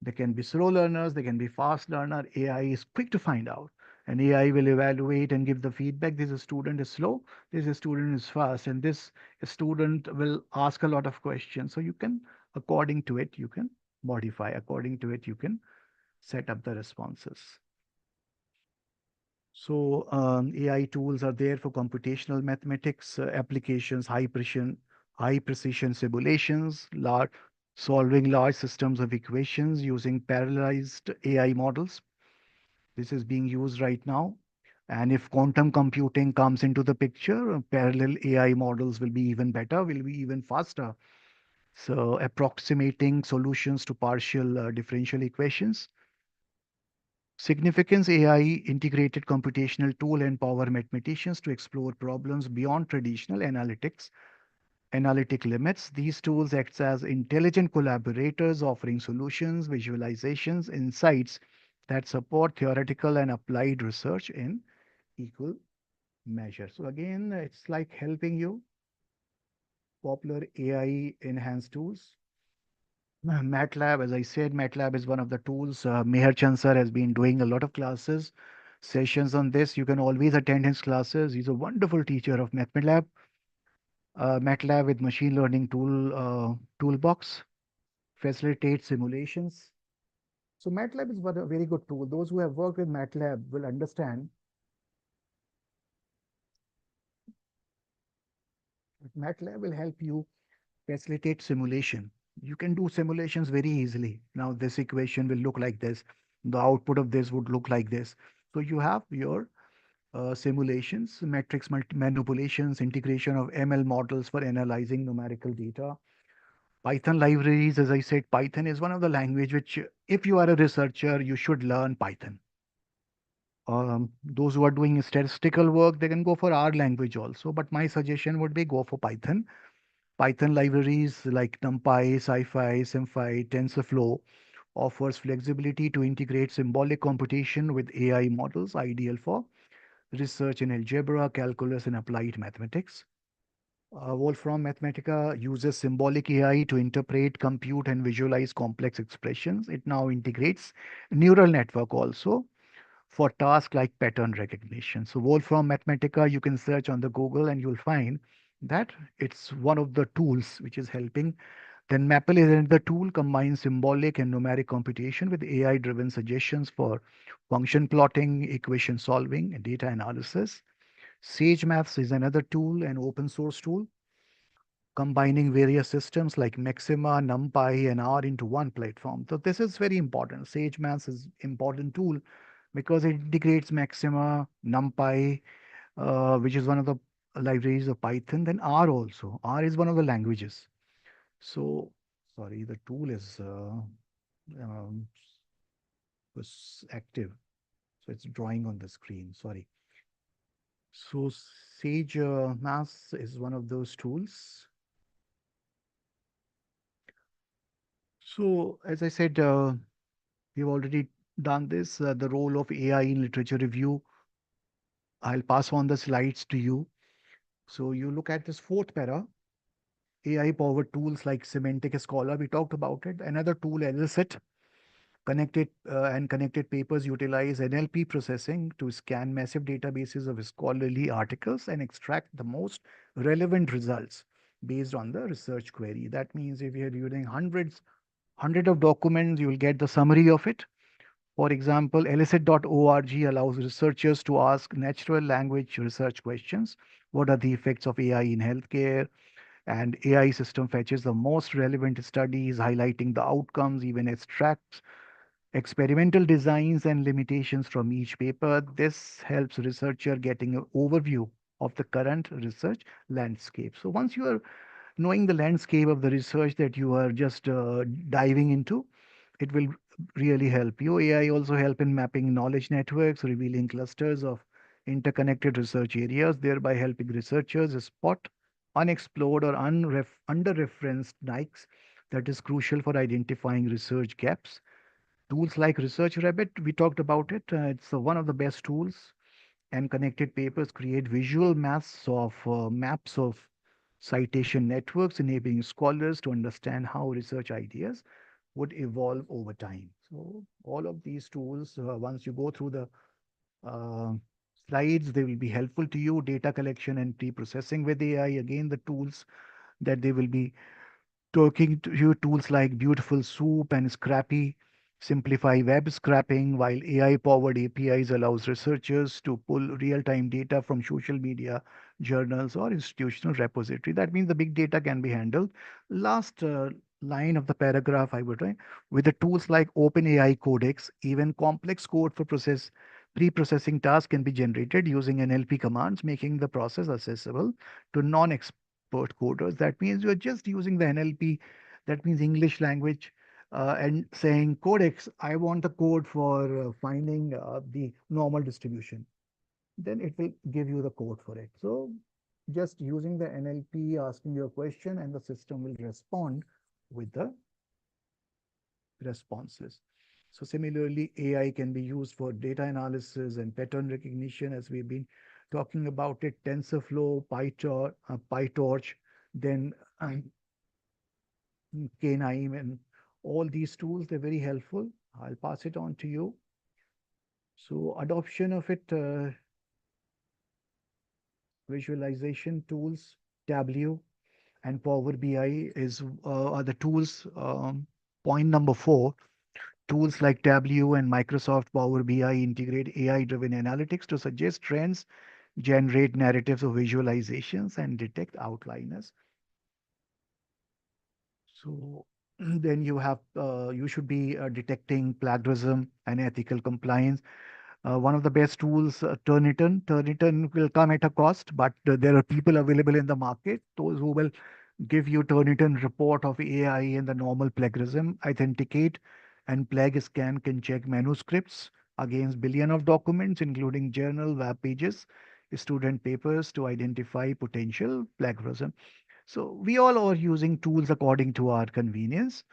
Speaker 1: they can be slow learners, they can be fast learner. AI is quick to find out. And AI will evaluate and give the feedback. This student is slow, this student is fast, and this student will ask a lot of questions. So you can, according to it, you can modify. According to it, you can set up the responses. So AI tools are there for computational mathematics applications, high precision simulations, solving large systems of equations using parallelized AI models. This is being used right now. And if quantum computing comes into the picture, parallel AI models will be even better, will be even faster. So approximating solutions to partial differential equations. Significance AI integrated computational tool empower mathematicians to explore problems beyond traditional analytic limits. These tools act as intelligent collaborators offering solutions, visualizations, insights that support theoretical and applied research in equal measure. So again, it's like helping you popular AI enhanced tools. MATLAB, as I said, MATLAB is one of the tools. Meher Chansar has been doing a lot of classes, sessions on this. You can always attend his classes. He's a wonderful teacher of MATLAB. MATLAB with machine learning toolbox facilitates simulations. So MATLAB is a very good tool. Those who have worked with MATLAB will understand that MATLAB will help you facilitate simulation. You can do simulations very easily. Now this equation will look like this. The output of this would look like this. So you have your simulations, matrix manipulations, integration of ML models for analyzing numerical data. Python libraries, as I said, Python is one of the language which, if you are a researcher, you should learn Python. Those who are doing statistical work, they can go for R language also. But my suggestion would be go for Python. Python libraries like NumPy, SciPy, SymPy, TensorFlow offers flexibility to integrate symbolic computation with AI models, ideal for research in algebra, calculus, and applied mathematics. Wolfram Mathematica uses symbolic AI to interpret, compute, and visualize complex expressions. It now integrates neural network also for tasks like pattern recognition. So Wolfram Mathematica, you can search on the Google and you'll find that it's one of the tools which is helping. Then Maple is another tool, combines symbolic and numeric computation with AI-driven suggestions for function plotting, equation solving, and data analysis. Sage Maths is another tool, an open source tool, combining various systems like Maxima, NumPy, and R into one platform. So this is very important. Sage Maths is important tool because it integrates Maxima, NumPy, which is one of the libraries of Python. Then R also. R is one of the languages. So sorry, the tool is um, was active, so it's drawing on the screen. Sorry. So Sage Maths is one of those tools. So as I said, we've already done this. The role of AI in literature review. I'll pass on the slides to you. So you look at this fourth para, AI-powered tools like Semantic Scholar. We talked about it. Another tool, Elicit, connected papers utilize NLP processing to scan massive databases of scholarly articles and extract the most relevant results based on the research query. That means if you're using hundred of documents, you will get the summary of it. For example, elicit.org allows researchers to ask natural language research questions. What are the effects of AI in healthcare? And AI system fetches the most relevant studies, highlighting the outcomes, even extracts experimental designs and limitations from each paper. This helps researcher getting an overview of the current research landscape. So once you are knowing the landscape of the research that you are just diving into, it will really help you. AI also help in mapping knowledge networks, revealing clusters of interconnected research areas, thereby helping researchers spot unexplored or under-referenced nikes that is crucial for identifying research gaps. Tools like Research Rabbit, we talked about it. It's one of the best tools. And connected papers create visual maps of citation networks, enabling scholars to understand how research ideas would evolve over time. So all of these tools, once you go through the uh, slides, they will be helpful to you. Data collection and pre-processing with AI, again, the tools that they will be talking to you. Tools like Beautiful Soup and Scrappy simplify web scraping, while AI-powered APIs allows researchers to pull real-time data from social media, journals, or institutional repository. That means the big data can be handled. Last line of the paragraph, I would write, with the tools like OpenAI Codex, even complex code for pre-processing tasks can be generated using NLP commands, making the process accessible to non-expert coders. That means you're just using the NLP, that means English language, and saying codex, I want the code for finding the normal distribution. Then it will give you the code for it. So just using the NLP, asking your question, and the system will respond with the responses. So similarly, AI can be used for data analysis and pattern recognition, as we've been talking about it. TensorFlow, PyTorch, then K9, and all these tools, they're very helpful. I'll pass it on to you. So adoption of it, visualization tools, Tableau and Power BI are the tools. Point number four, tools like Tableau and Microsoft Power BI integrate AI-driven analytics to suggest trends, generate narratives of visualizations, and detect outliers. So then you should be detecting plagiarism and ethical compliance. One of the best tools, Turnitin. Turnitin will come at a cost, but there are people available in the market, those who will give you Turnitin report of AI and the normal plagiarism, authenticate and plague scan can check manuscripts against billion of documents, including journal, web pages, student papers to identify potential plagiarism. So we all are using tools according to our convenience.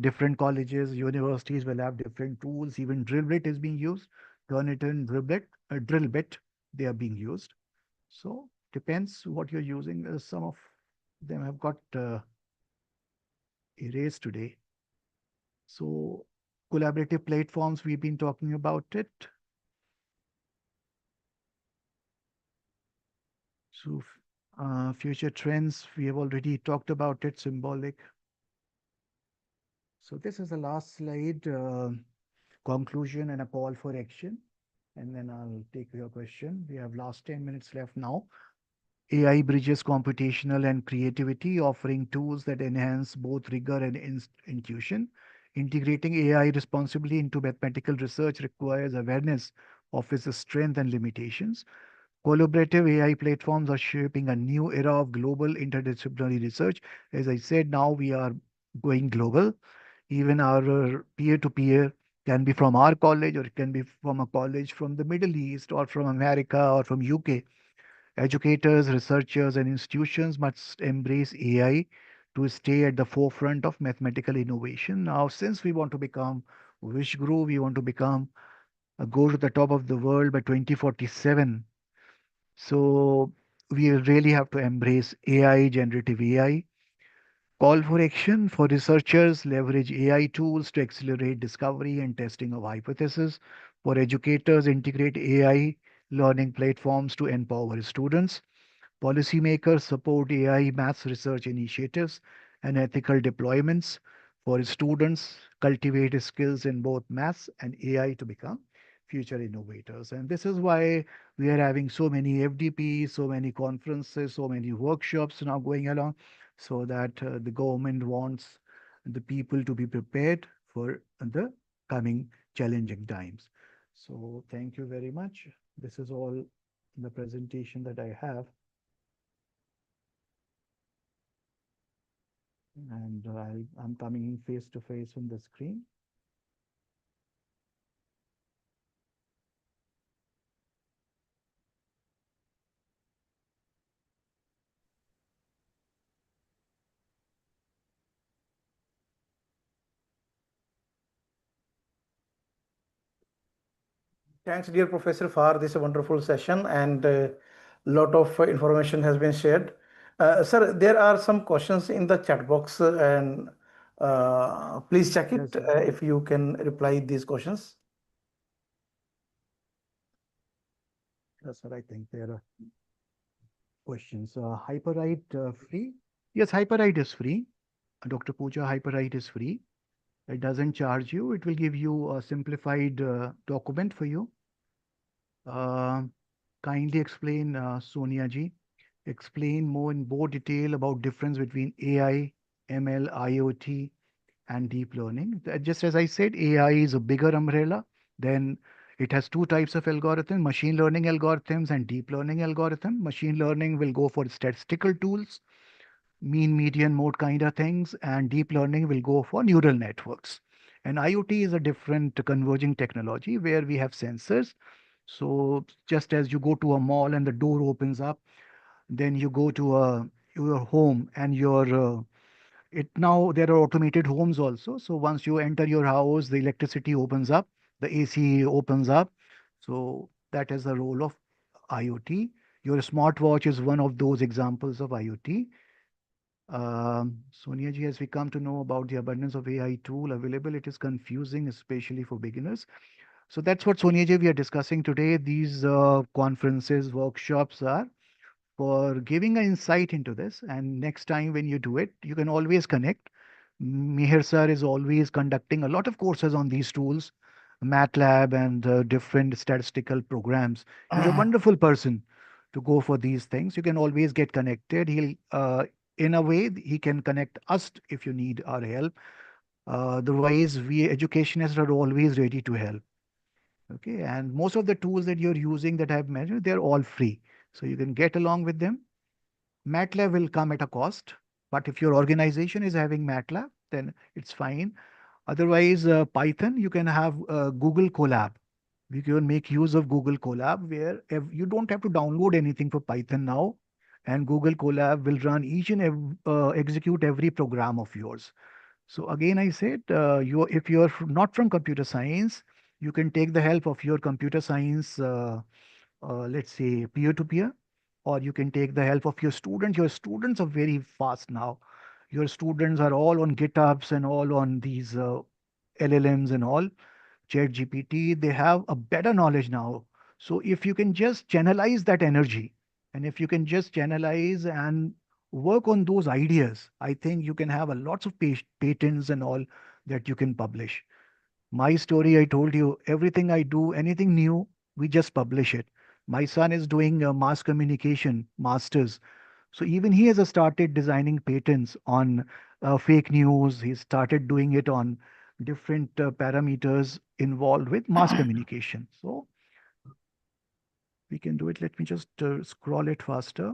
Speaker 1: Different colleges, universities will have different tools. Even Drillbit is being used. Turnitin, Drillbit, they are being used. So depends what you're using. Some of them have got erased today. So collaborative platforms, we've been talking about it. So future trends, we have already talked about it, symbolic. So this is the last slide, conclusion and a call for action. And then I'll take your question. We have last 10 minutes left now. AI bridges computational and creativity, offering tools that enhance both rigor and intuition. Integrating AI responsibly into mathematical research requires awareness of its strength and limitations. Collaborative AI platforms are shaping a new era of global interdisciplinary research. As I said, now we are going global. Even our peer to peer can be from our college, or it can be from a college from the Middle East, or from America, or from UK. Educators, researchers, and institutions must embrace AI to stay at the forefront of mathematical innovation. Now, since we want to become Wishguru, we want to become go to the top of the world by 2047. So we really have to embrace AI, generative AI. Call for action for researchers, leverage AI tools to accelerate discovery and testing of hypotheses. For educators, integrate AI learning platforms to empower students. Policymakers support AI maths research initiatives and ethical deployments. For students, cultivate skills in both maths and AI to become future innovators. And this is why we are having so many FDPs, so many conferences, so many workshops now going along, so that the government wants the people to be prepared for the coming challenging times. So thank you very much. This is all the presentation that I have. And I'm coming in face to face on the screen.
Speaker 5: Thanks, dear Professor, for this wonderful session, and a lot of information has been shared. Sir, there are some questions in the chat box, and please check
Speaker 1: Yes,
Speaker 5: it if you can reply these questions.
Speaker 1: yes, sir. I think there are questions. Hyperride free? Yes, Hyperride is free. Dr. Pooja, Hyperride is free. It doesn't charge you. It will give you a simplified document for you. Uh, Kindly explain, Sonia ji. Explain more in more detail about difference between AI, ML, IoT, and deep learning. Just as I said, AI is a bigger umbrella. Then it has two types of algorithm: machine learning algorithms and deep learning algorithm. Machine learning will go for statistical tools, mean, median, mode kind of things, and deep learning will go for neural networks. And IoT is a different converging technology where we have sensors. So just as you go to a mall and the door opens up, then you go to your home and it now there are automated homes also. So once you enter your house, the electricity opens up, the AC opens up. So that is the role of IoT. Your smartwatch is one of those examples of IoT. Sonia ji, as we come to know about the abundance of AI tool available, it is confusing, especially for beginners. So that's what Sonia ji we are discussing today. These conferences, workshops are for giving an insight into this. And next time when you do it, you can always connect. Mihir sir is always conducting a lot of courses on these tools, MATLAB and different statistical programs. He's a wonderful person to go for these things. You can always get connected. In a way, he can connect us if you need our help. Otherwise, we educationists are always ready to help. Okay, and most of the tools that you're using that I've mentioned, they're all free. So you can get along with them. MATLAB will come at a cost, but if your organization is having MATLAB, then it's fine. Otherwise, Python, you can have Google Colab. We can make use of Google Colab, where you don't have to download anything for Python now, and Google Colab will run each and execute every program of yours. So again, I said, if you're not from computer science, you can take the help of your computer science, let's say peer to peer, or you can take the help of your students. Your students are very fast now. Your students are all on GitHubs and all on these LLMs and all. ChatGPT, they have a better knowledge now. So if you can just channelize that energy, and if you can just channelize and work on those ideas, I think you can have a lots of patents and all that you can publish. My story, I told you, everything I do, anything new, we just publish it. My son is doing a mass communication masters. So even he has started designing patents on fake news. He started doing it on different parameters involved with mass communication. So we can do it. Let me just scroll it faster.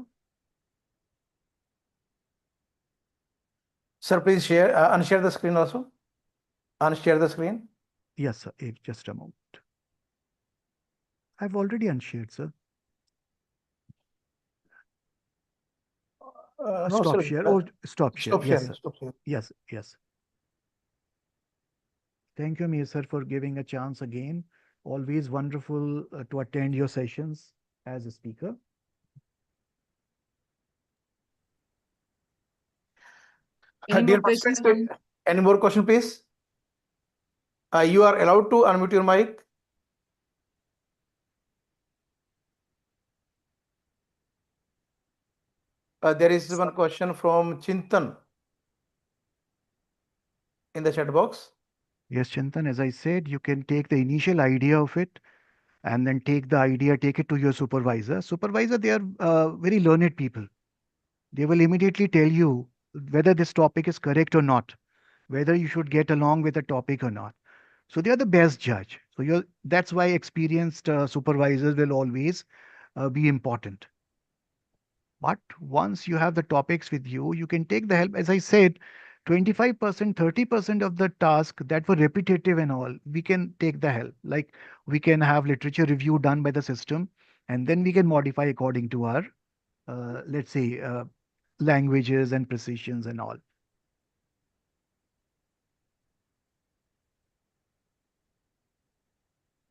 Speaker 5: Sir, please share, unshare the screen also. Unshare the screen.
Speaker 1: Yes, sir. Just a moment. I've already unshared, sir.
Speaker 5: No,
Speaker 1: Stop
Speaker 5: sir.
Speaker 1: share. Oh, stop share.
Speaker 5: Stop
Speaker 1: Yes,
Speaker 5: sharing.
Speaker 1: sir.
Speaker 5: Stop sharing.
Speaker 1: Yes, yes. Thank you, Mir sir, for giving a chance again. Always wonderful to attend your sessions as a speaker.
Speaker 3: Any more
Speaker 5: Dear
Speaker 3: questions
Speaker 5: participant,
Speaker 3: from?
Speaker 5: any more question, please? You are allowed to unmute your mic. There is one question from Chintan in the chat box.
Speaker 1: Yes, Chintan, as I said, you can take the initial idea of it and then take the idea, take it to your supervisor. Supervisor, they are very learned people. They will immediately tell you whether this topic is correct or not, whether you should get along with the topic or not. So they are the best judge. So that's why experienced supervisors will always be important. But once you have the topics with you, you can take the help. As I said, 25%, 30% of the task that were repetitive and all, we can take the help. Like we can have literature review done by the system, and then we can modify according to our, let's say, languages and precisions and all.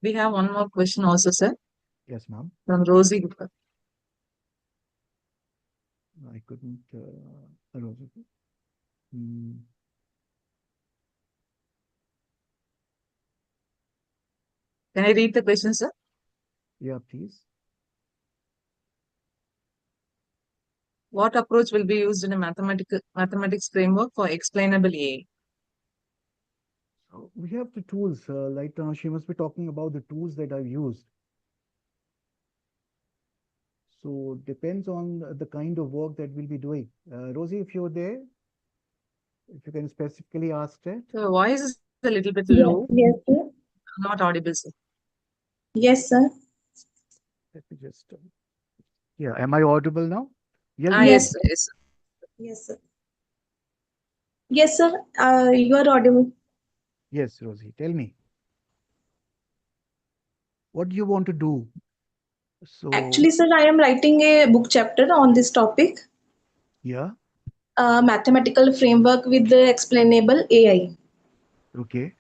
Speaker 3: We have one more question also, sir,
Speaker 1: Yes, ma'am.
Speaker 3: from Rosie.
Speaker 1: I couldn't. Hmm.
Speaker 3: Can I read the question, sir?
Speaker 1: Yeah, please.
Speaker 3: What approach will be used in a mathematics framework for explainable AI?
Speaker 1: So we have the tools. Like she must be talking about the tools that I've used. So depends on the kind of work that we'll be doing. Rosie, if you're there, if you can specifically ask that.
Speaker 3: So your voice is a little bit
Speaker 4: Yes,
Speaker 3: low,
Speaker 4: yes, sir.
Speaker 3: not audible, sir.
Speaker 4: Yes, sir.
Speaker 1: Let me just. Yeah, am I audible now? Yes,
Speaker 4: Yes,
Speaker 1: Rosie.
Speaker 3: Yes,
Speaker 4: sir.
Speaker 3: yes, sir.
Speaker 4: Yes, sir. Yes, sir. You are audible.
Speaker 1: Yes, Rosie. Tell me, what do you want to do? So,
Speaker 4: Actually, sir, I am writing a book chapter on this topic,
Speaker 1: yeah,
Speaker 4: mathematical framework with the explainable AI.
Speaker 1: okay.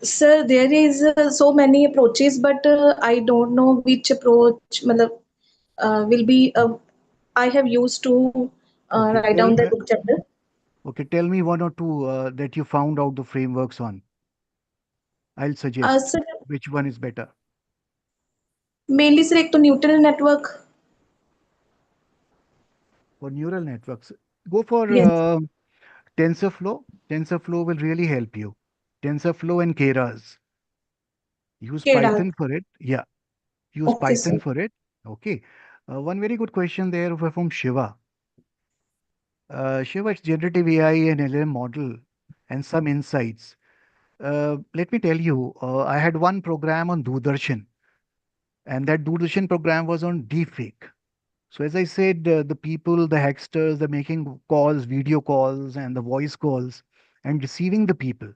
Speaker 4: Sir, there is so many approaches, but I don't know which approach matlab, will be. I have used to
Speaker 1: Okay,
Speaker 4: write down the book chapter.
Speaker 1: tell me one or two that you found out the frameworks on. I'll suggest
Speaker 4: Sir,
Speaker 1: which one is better.
Speaker 4: mainly sir, एक तो Newton network.
Speaker 1: For neural networks, go for
Speaker 4: Yes,
Speaker 1: TensorFlow. TensorFlow will really help you. TensorFlow and Keras. Use
Speaker 4: Keras.
Speaker 1: Python for it. Yeah, use
Speaker 4: Okay,
Speaker 1: Python
Speaker 4: sir.
Speaker 1: for it. Okay. One very good question there from Shiva. Shiva, it's generative AI and LLM model and some insights. Let me tell you, I had one program on Doordarshan, and that Doordarshan program was on deepfake. So as I said, the people, the hacksters, they're making calls, video calls, and the voice calls, and deceiving the people.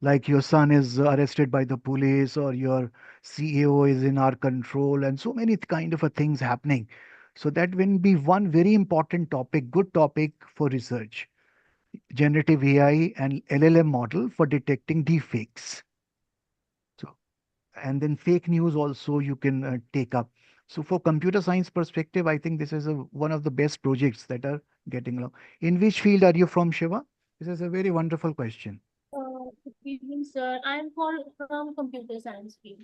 Speaker 1: like your son is arrested by the police or your CEO is in our control, and so many kind of a things happening. So that will be one very important topic, good topic for research. Generative AI and LLM model for detecting deepfakes. So, and then fake news also you can take up. So for computer science perspective, I think this is one of the best projects that are getting along. In which field are you from, Shiva? This is a very wonderful question.
Speaker 6: Good evening, sir. I'm from computer science field.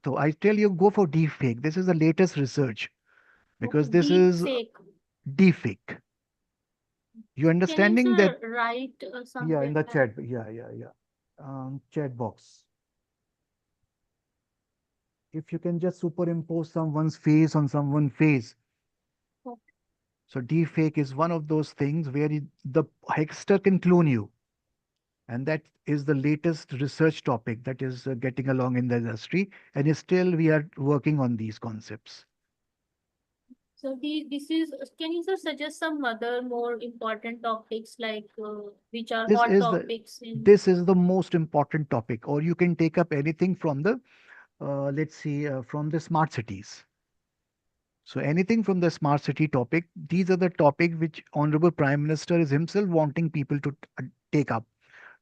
Speaker 1: So I tell you, go for deepfake. This is the latest research because
Speaker 6: Okay,
Speaker 1: this
Speaker 6: deep
Speaker 1: is
Speaker 6: fake.
Speaker 1: deepfake. You
Speaker 6: Can you,
Speaker 1: understanding that?
Speaker 6: sir, write
Speaker 1: Yeah, in
Speaker 6: somewhere?
Speaker 1: the chat. Yeah. Chat box. If you can just superimpose someone's face on someone's face.
Speaker 6: Okay.
Speaker 1: So deepfake is one of those things where the hackster can clone you. And that is the latest research topic that is getting along in the industry. And still we are working on these concepts.
Speaker 6: So this is, can you, sir, suggest some other more important topics like which are
Speaker 1: This
Speaker 6: hot
Speaker 1: is the
Speaker 6: topics in?
Speaker 1: this is the most important topic, or you can take up anything from the let's see from the smart cities. So anything from the smart city topic, these are the topic which Honorable Prime Minister is himself wanting people to take up.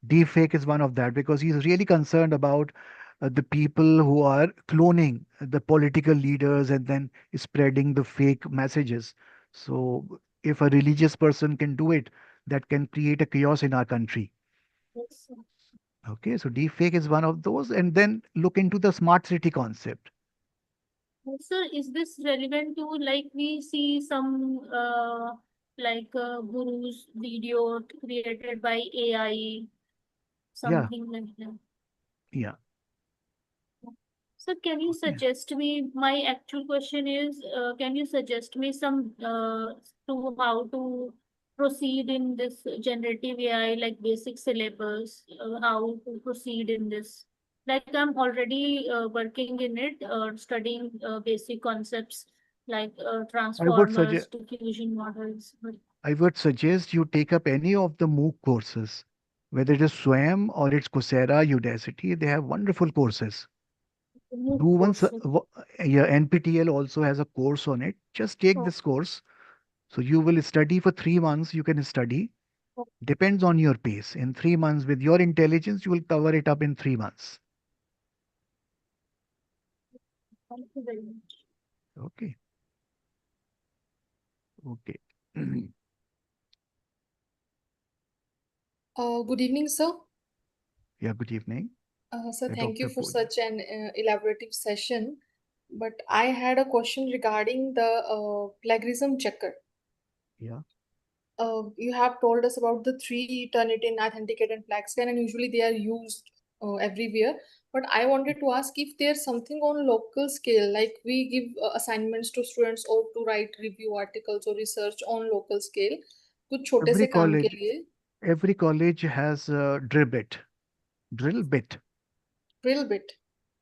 Speaker 1: Deepfake is one of that because he's really concerned about the people who are cloning the political leaders and then spreading the fake messages. So if a religious person can do it, that can create a chaos in our country.
Speaker 6: Yes, sir.
Speaker 1: Okay, so deepfake is one of those, and then look into the smart city concept.
Speaker 6: Sir, is this relevant to like we see some gurus video created by AI,
Speaker 1: Yeah,
Speaker 6: something like that?
Speaker 1: yeah.
Speaker 6: So can you
Speaker 1: Okay.
Speaker 6: suggest me, my actual question is, can you suggest me some to how to proceed in this generative AI, like basic syllabus, how to proceed in this? Like I'm already working in it, studying basic concepts like
Speaker 1: I would suggest
Speaker 6: transformers, diffusion models, but
Speaker 1: I would suggest you take up any of the MOOC courses, whether it is SWAYAM or it's Coursera, Udacity. They have wonderful courses.
Speaker 6: move
Speaker 1: Do once,
Speaker 6: courses.
Speaker 1: yeah, NPTL also has a course on it. Just take
Speaker 6: Oh,
Speaker 1: this course. So you will study for 3 months. You can study.
Speaker 6: oh,
Speaker 1: Depends on your pace. In 3 months, with your intelligence, you will cover it up in 3 months.
Speaker 6: thank you very much.
Speaker 1: Okay. Okay.
Speaker 7: Good evening, sir.
Speaker 1: Yeah. Good evening,
Speaker 7: Sir, thank you
Speaker 1: Dr.
Speaker 7: for
Speaker 1: Pooja.
Speaker 7: such an elaborative session. But I had a question regarding the plagiarism checker.
Speaker 1: Yeah.
Speaker 7: You have told us about the three Turnitin, Authenticate, and FlagScan, and usually they are used everywhere. But I wanted to ask if there's something on local scale, like we give assignments to students or to write review articles or research on local scale, कुछ छोटे
Speaker 1: Every
Speaker 7: से काम के
Speaker 1: college,
Speaker 7: लिए
Speaker 1: every college has a drill bit. Drill bit.
Speaker 7: drill bit.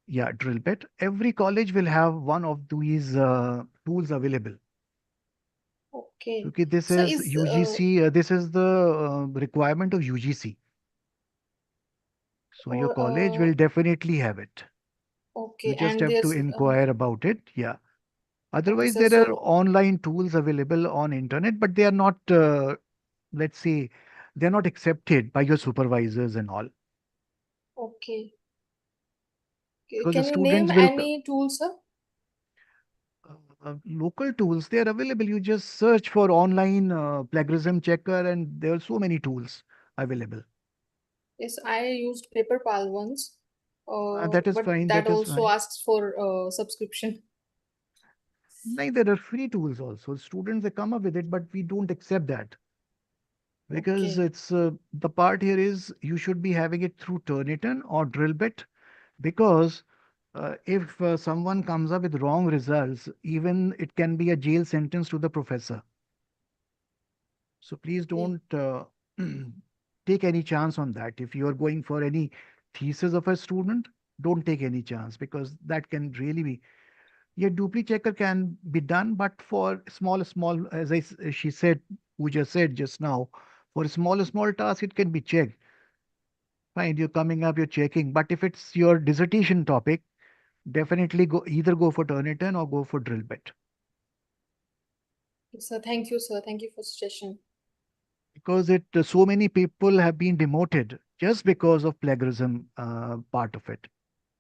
Speaker 1: Yeah, drill bit. Every college will have one of these tools available.
Speaker 7: Okay.
Speaker 1: Okay, this
Speaker 7: So
Speaker 1: is
Speaker 7: is
Speaker 1: UGC. This is the requirement of UGC. So your
Speaker 7: or
Speaker 1: college will definitely have it. You
Speaker 7: okay,
Speaker 1: just
Speaker 7: and
Speaker 1: have to
Speaker 7: there's
Speaker 1: inquire about it. Yeah.
Speaker 7: okay,
Speaker 1: Otherwise,
Speaker 7: sir.
Speaker 1: there are
Speaker 7: So
Speaker 1: online tools available on internet, but they are not, let's say, they're not accepted by your supervisors and all
Speaker 7: okay,
Speaker 1: because the
Speaker 7: can you name
Speaker 1: students will.
Speaker 7: any tool, sir?
Speaker 1: Local tools, they are available. You just search for online plagiarism checker, and there are so many tools available.
Speaker 7: Yes, I used PaperPal once,
Speaker 1: That is
Speaker 7: but
Speaker 1: fine.
Speaker 7: that
Speaker 1: That is
Speaker 7: also
Speaker 1: fine.
Speaker 7: asks for subscription.
Speaker 1: Like there are free tools also. Students they come up with it, but we don't accept that because
Speaker 7: Okay,
Speaker 1: it's the part here is you should be having it through Turnitin or Drillbit because if someone comes up with wrong results, even it can be a jail sentence to the professor. So please
Speaker 7: okay,
Speaker 1: don't take any chance on that. If you are going for any thesis of a student, don't take any chance because that can really be. Yeah, duplicate checker can be done, but for small, as she said, who just said just now, for small task, it can be checked. Fine, you're coming up, you're checking. But if it's your dissertation topic, definitely go for Turnitin or go for drill bit.
Speaker 7: Sir, thank you, sir. Thank you for suggestion.
Speaker 1: Because so many people have been demoted just because of plagiarism part of it.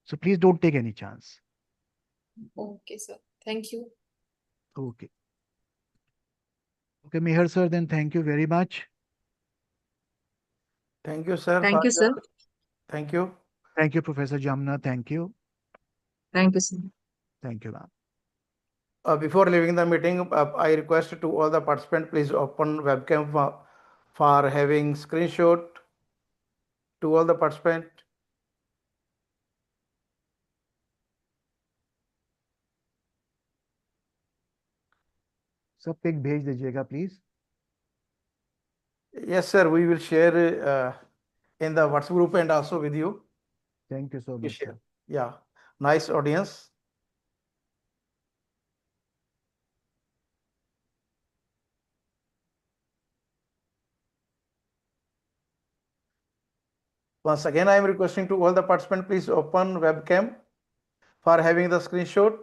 Speaker 1: So please don't take any chance.
Speaker 7: Okay, sir. Thank you.
Speaker 1: Okay. Okay, Meher sir, then thank you very much.
Speaker 5: Thank you, sir.
Speaker 3: Thank you, sir.
Speaker 5: Thank you.
Speaker 1: Thank you, Professor Jamna. Thank you.
Speaker 3: Thank you, sir.
Speaker 1: Thank you, ma'am.
Speaker 5: Before leaving the meeting, I request to all the participants, please open webcam for having screenshot to all the participants.
Speaker 1: सब pick भेज दीजिएगा please.
Speaker 5: Yes, sir. We will share in the WhatsApp group and also with you.
Speaker 1: Thank you so much, sir.
Speaker 5: Yeah, nice audience. Once again, I am requesting to all the participants, please open webcam for having the screenshot.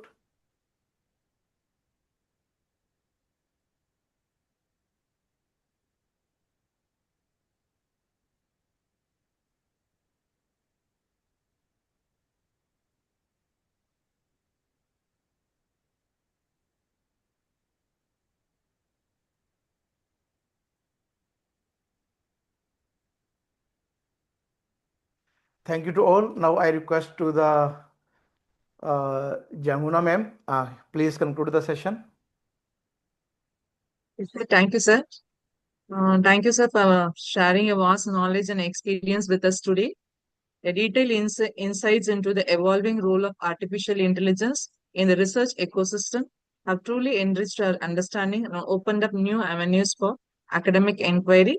Speaker 5: Thank you to all. Now I request to the Jamuna ma'am, please conclude the session.
Speaker 3: Yes, sir. Thank you, sir. Thank you, sir, for sharing your vast knowledge and experience with us today. The detailed insights into the evolving role of artificial intelligence in the research ecosystem have truly enriched our understanding and opened up new avenues for academic inquiry.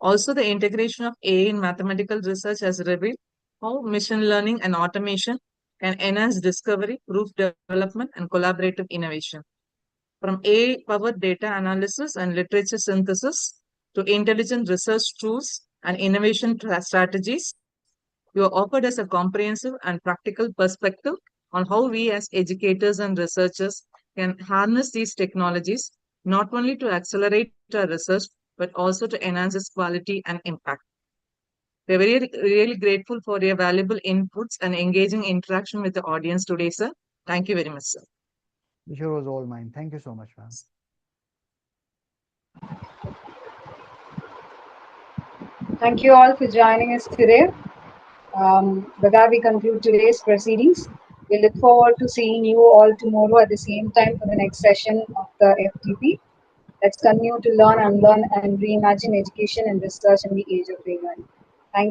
Speaker 3: Also, the integration of AI in mathematical research has revealed how machine learning and automation can enhance discovery, proof development, and collaborative innovation. From AI-powered data analysis and literature synthesis to intelligent research tools and innovation strategies, you are offered as a comprehensive and practical perspective on how we as educators and researchers can harness these technologies not only to accelerate our research but also to enhance its quality and impact. We're very really grateful for your valuable inputs and engaging interaction with the audience today, sir. Thank you very much, sir.
Speaker 1: The show was all mine. Thank you so much, ma'am.
Speaker 8: Thank you all for joining us today. With that, we conclude today's proceedings. We look forward to seeing you all tomorrow at the same time for the next session of the FTP. Let's continue to learn, unlearn, and reimagine education and research in the age of AI.